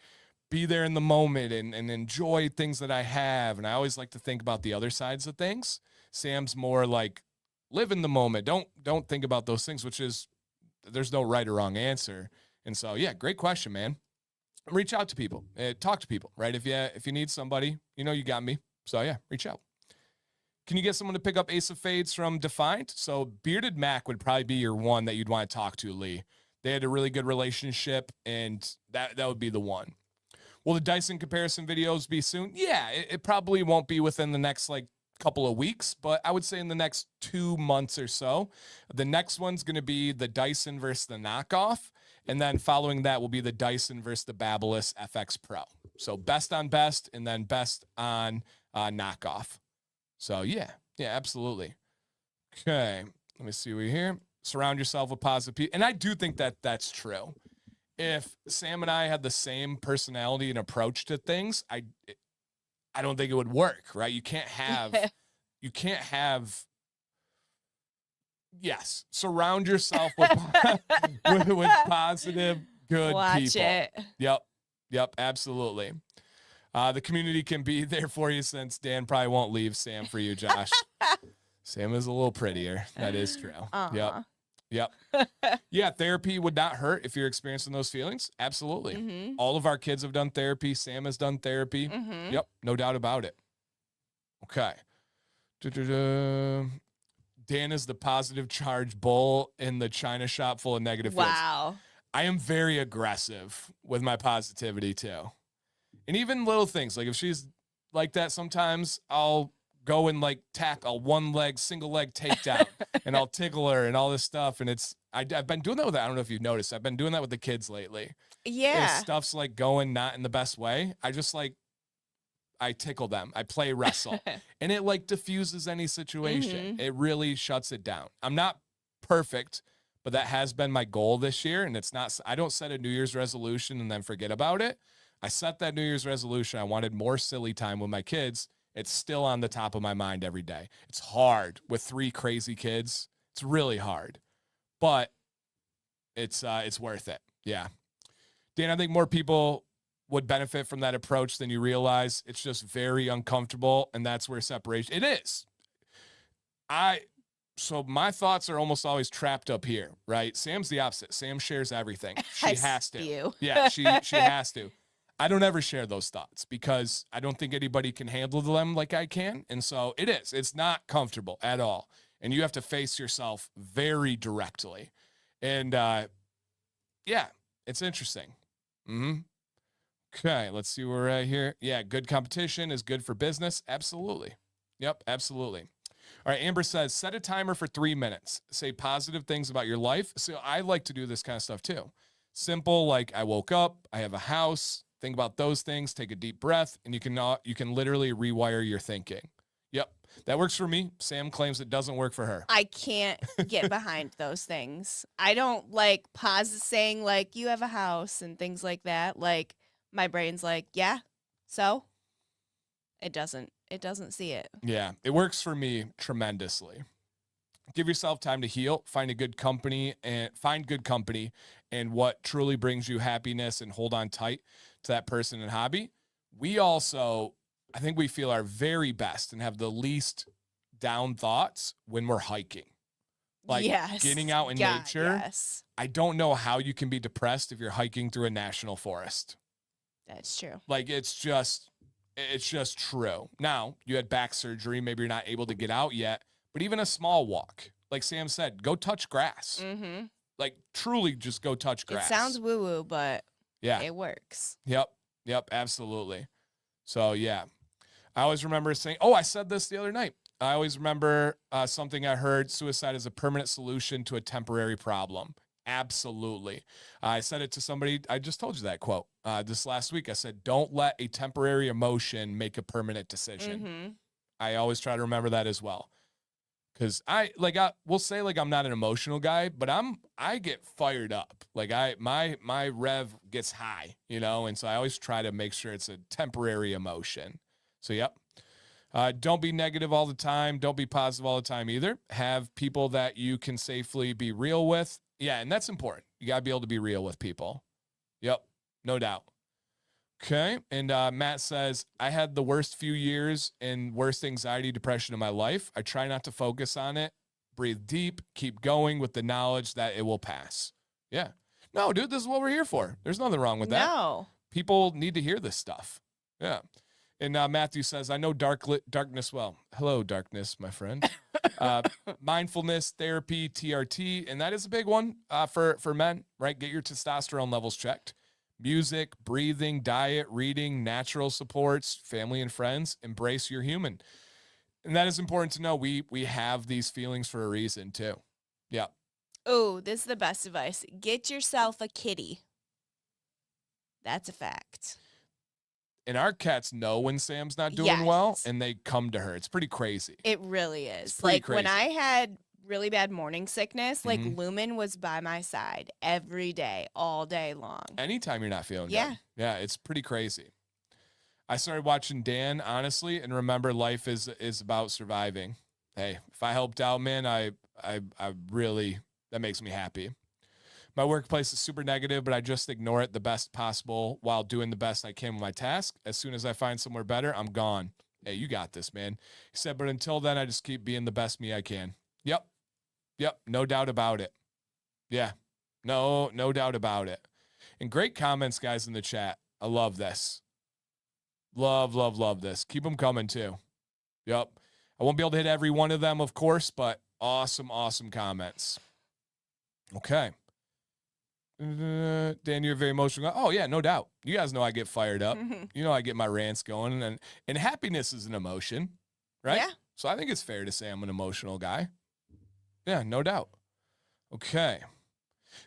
be there in the moment and enjoy things that I have. And I always like to think about the other sides of things. Sam's more like live in the moment. Don't think about those things, which is, there's no right or wrong answer. And so, yeah, great question, man. Reach out to people, talk to people, right? If you need somebody, you got me. So yeah, reach out. Can you get someone to pick up Ace of Fades from Defiant? So Bearded Mac would probably be your one that you'd want to talk to, Lee. They had a really good relationship, and that would be the one. Will the Dyson comparison videos be soon? Yeah, it probably won't be within the next like couple of weeks, but I would say in the next 2 months or so. The next one's going to be the Dyson versus the knockoff, and then following that will be the Dyson versus the Babyliss FX Pro. So best on best, and then best on knockoff. So yeah, absolutely. Okay, let me see what we here. Surround yourself with positive people, and I do think that that's true. If Sam and I had the same personality and approach to things, I don't think it would work, right? You can't have, yes, surround yourself with with positive, good Watch people. it. Yep, absolutely. The community can be there for you, since Dan probably won't leave Sam for you, Josh. Sam is a little prettier. That is true. Yep. Yeah, therapy would not hurt if you're experiencing those feelings. Absolutely. Mm-hmm. All of our kids have done therapy. Sam has done therapy. Mm-hmm. Yep, no doubt about it. Okay. Dan is the positive charge bull in the China shop full of negative feels. Wow. I am very aggressive with my positivity too. And even little things, like if she's like that, sometimes I'll go and like tackle single leg takedown, and I'll tickle her and all this stuff. And I've been doing that with, I don't know if you've noticed, I've been doing that with the kids lately. Yeah. If stuff's like going not in the best way, I tickle them. I play wrestle, and it like diffuses any situation. Mm-hmm. It really shuts it down. I'm not perfect, but that has been my goal this year. And I don't set a New Year's resolution and then forget about it. I set that New Year's resolution. I wanted more silly time with my kids. It's still on the top of my mind every day. It's hard with 3 crazy kids. It's really hard, but it's worth it. Yeah. Dan, I think more people would benefit from that approach than you realize. It's just very uncomfortable, and that's where separation, it is. So my thoughts are almost always trapped up here, right? Sam's the opposite. Sam shares everything. She has to. Spew. Yeah, she has to. I don't ever share those thoughts because I don't think anybody can handle them like I can. And so it's not comfortable at all. And you have to face yourself very directly. And it's interesting. Okay, let's see where we're at here. Yeah, good competition is good for business. Absolutely. Yep, absolutely. All right, Amber says, set a timer for 3 minutes. Say positive things about your life. So I like to do this kind of stuff too. Simple, like I woke up, I have a house. Think about those things, take a deep breath, and you can literally rewire your thinking. Yep. That works for me. Sam claims it doesn't work for her. I can't get behind those things. I don't like pauses saying like you have a house and things like that. Like my brain's like, yeah, so it doesn't see it. Yeah, it works for me tremendously. Give yourself time to heal, find good company and what truly brings you happiness and hold on tight to that person and hobby. We also, I think we feel our very best and have the least down thoughts when we're hiking. Like yes. getting out in God, nature. Yes. I don't know how you can be depressed if you're hiking through a national forest. That's true. Like it's just true. Now, you had back surgery, maybe you're not able to get out yet, but even a small walk, like Sam said, go touch grass. Mm-hmm. Like truly just go touch grass. It sounds woo-woo, but yeah, it works. Yep, absolutely. So yeah, I always remember saying, oh, I said this the other night. I always remember something I heard, suicide is a permanent solution to a temporary problem. Absolutely. I said it to somebody. I just told you that quote this last week. I said, don't let a temporary emotion make a permanent decision. Mm-hmm. I always try to remember that as well. Cause we'll say like I'm not an emotional guy, but I get fired up. Like my rev gets high, and so I always try to make sure it's a temporary emotion. So, yep. Don't be negative all the time. Don't be positive all the time either. Have people that you can safely be real with. Yeah, and that's important. You got to be able to be real with people. Yep, no doubt. Okay, and Matt says, I had the worst few years and worst anxiety, depression in my life. I try not to focus on it. Breathe deep. Keep going with the knowledge that it will pass. Yeah. No, dude, this is what we're here for. There's nothing wrong with that. No. People need to hear this stuff. Yeah. And Matthew says, I know darkness well. Hello, darkness, my friend. Mindfulness, therapy, TRT, and that is a big one for men, right? Get your testosterone levels checked. Music, breathing, diet, reading, natural supports, family and friends. Embrace your human. And that is important to know. We have these feelings for a reason, too. Yeah. Oh, this is the best advice. Get yourself a kitty. That's a fact. And our cats know when Sam's not doing well, and they come to her. It's pretty crazy. It really is. Like when I had really bad morning sickness, like Lumen was by my side every day, all day long. Anytime you're not feeling good. Yeah, it's pretty crazy. I started watching Dan, honestly, and remember life is about surviving. Hey, if I helped out, man, I really, that makes me happy. My workplace is super negative, but I just ignore it the best possible while doing the best I can with my task. As soon as I find somewhere better, I'm gone. Hey, you got this, man. He said, but until then, I just keep being the best me I can. Yep. No doubt about it. Yeah. No doubt about it. And great comments, guys, in the chat. I love this. Love this. Keep them coming, too. Yep. I won't be able to hit every one of them, of course, but awesome comments. Okay. Dan, you're very emotional. Oh, yeah, no doubt. You guys know I get fired up. You know I get my rants going. And happiness is an emotion, right? Yeah. So I think it's fair to say I'm an emotional guy. Yeah, no doubt. Okay.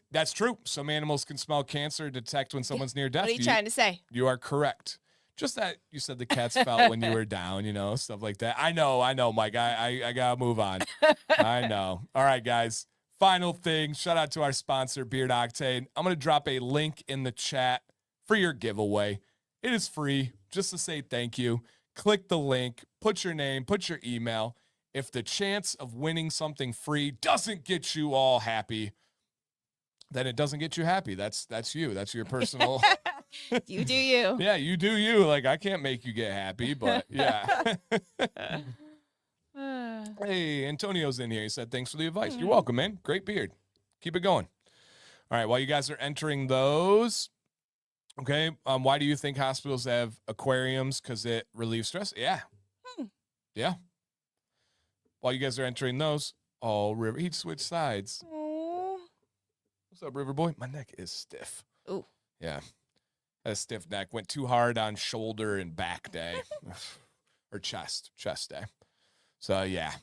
That's true. Some animals can smell cancer, detect when someone's near death. What are you trying to say? You are correct. Just that you said the cats felt when you were down, stuff like that. I know, Mike. I got to move on. I know. All right, guys. Final thing, shout out to our sponsor, Beard Octane. I'm going to drop a link in the chat for your giveaway. It is free, just to say thank you. Click the link, put your name, put your email. If the chance of winning something free doesn't get you all happy, then it doesn't get you happy. That's you. That's your personal. You do you. Yeah, you do you. Like, I can't make you get happy, but yeah. Hey, Antonio's in here. He said, thanks for the advice. You're welcome, man. Great beard. Keep it going. All right, while you guys are entering those, okay, why do you think hospitals have aquariums? Because it relieves stress? Yeah. Yeah. While you guys are entering those, oh, River, he switched sides. Aww. What's up, River Boy? My neck is stiff. Ooh. Yeah. Had a stiff neck. Went too hard on shoulder and back day. Or chest day. So, yeah.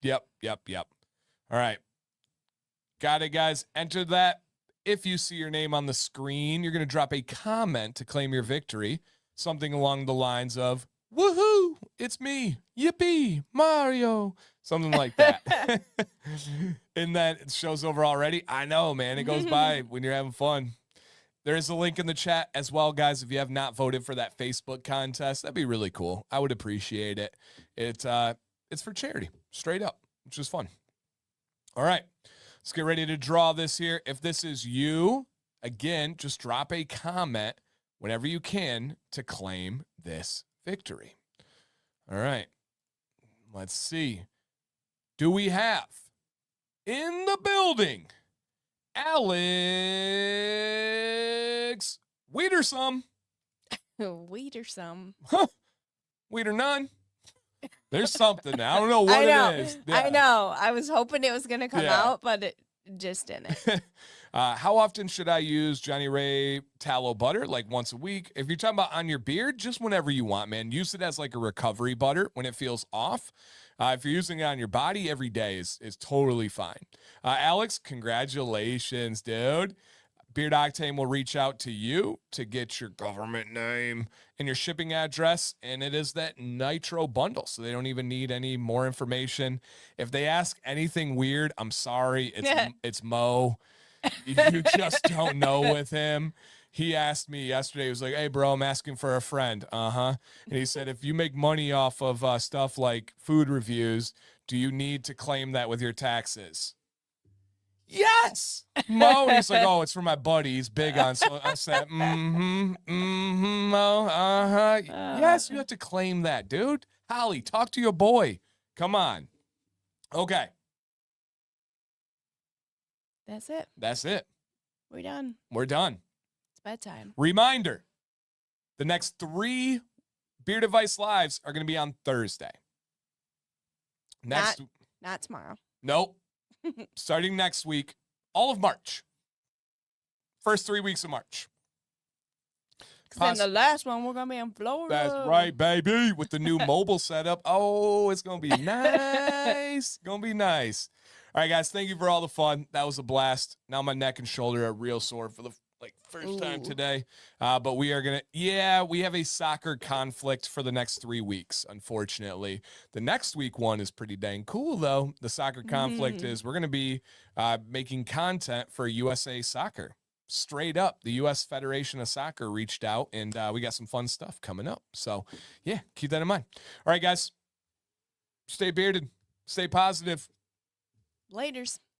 Yep. All right. Got it, guys. Enter that. If you see your name on the screen, you're going to drop a comment to claim your victory. Something along the lines of, woohoo, it's me, yippee, Mario, something like that. And then it shows over already. I know, man, it goes by when you're having fun. There is a link in the chat as well, guys. If you have not voted for that Facebook contest, that'd be really cool. I would appreciate it. It's for charity, straight up, which is fun. All right, let's get ready to draw this here. If this is you, again, just drop a comment whenever you can to claim this victory. All right, let's see. Do we have in the building Alex Wiedersome? Wiedersome. Huh. Weeder none. There's something. I don't know what it is. Yeah. I know. I was hoping it was going to come out, but it just didn't. How often should I use Johnny Ray tallow butter? Like once a week. If you're talking about on your beard, just whenever you want, man. Use it as like a recovery butter when it feels off. If you're using it on your body every day is totally fine. Alex, congratulations, dude. Beard Octane will reach out to you to get your government name and your shipping address, and it is that Nitro bundle, so they don't even need any more information. If they ask anything weird, I'm sorry, it's Mo. You just don't know with him. He asked me yesterday, he was like, hey, bro, I'm asking for a friend. And he said, if you make money off of stuff like food reviews, do you need to claim that with your taxes? Yes, Mo. He's like, oh, it's for my buddy. He's big on. So I said, Mo. Yes, you have to claim that, dude. Holly, talk to your boy. Come on. Okay. That's it. That's it. We're done. We're done. It's bedtime. Reminder, the next 3 Beard Advice Lives are going to be on Thursday. Not tomorrow. Nope. Starting next week, all of March. First 3 weeks of March. Because then the last one, we're going to be in Florida. That's right, baby. With the new mobile setup. Oh, it's going to be nice. Going to be nice. All right, guys, thank you for all the fun. That was a blast. Now my neck and shoulder are real sore for the first time today. But we are going to, we have a soccer conflict for the next 3 weeks, unfortunately. The next week one is pretty dang cool, though. The soccer conflict is we're going to be making content for USA Soccer. Straight up, the U.S. Federation of Soccer reached out, and we got some fun stuff coming up. So, yeah, keep that in mind. All right, guys, stay bearded, stay positive. Laters.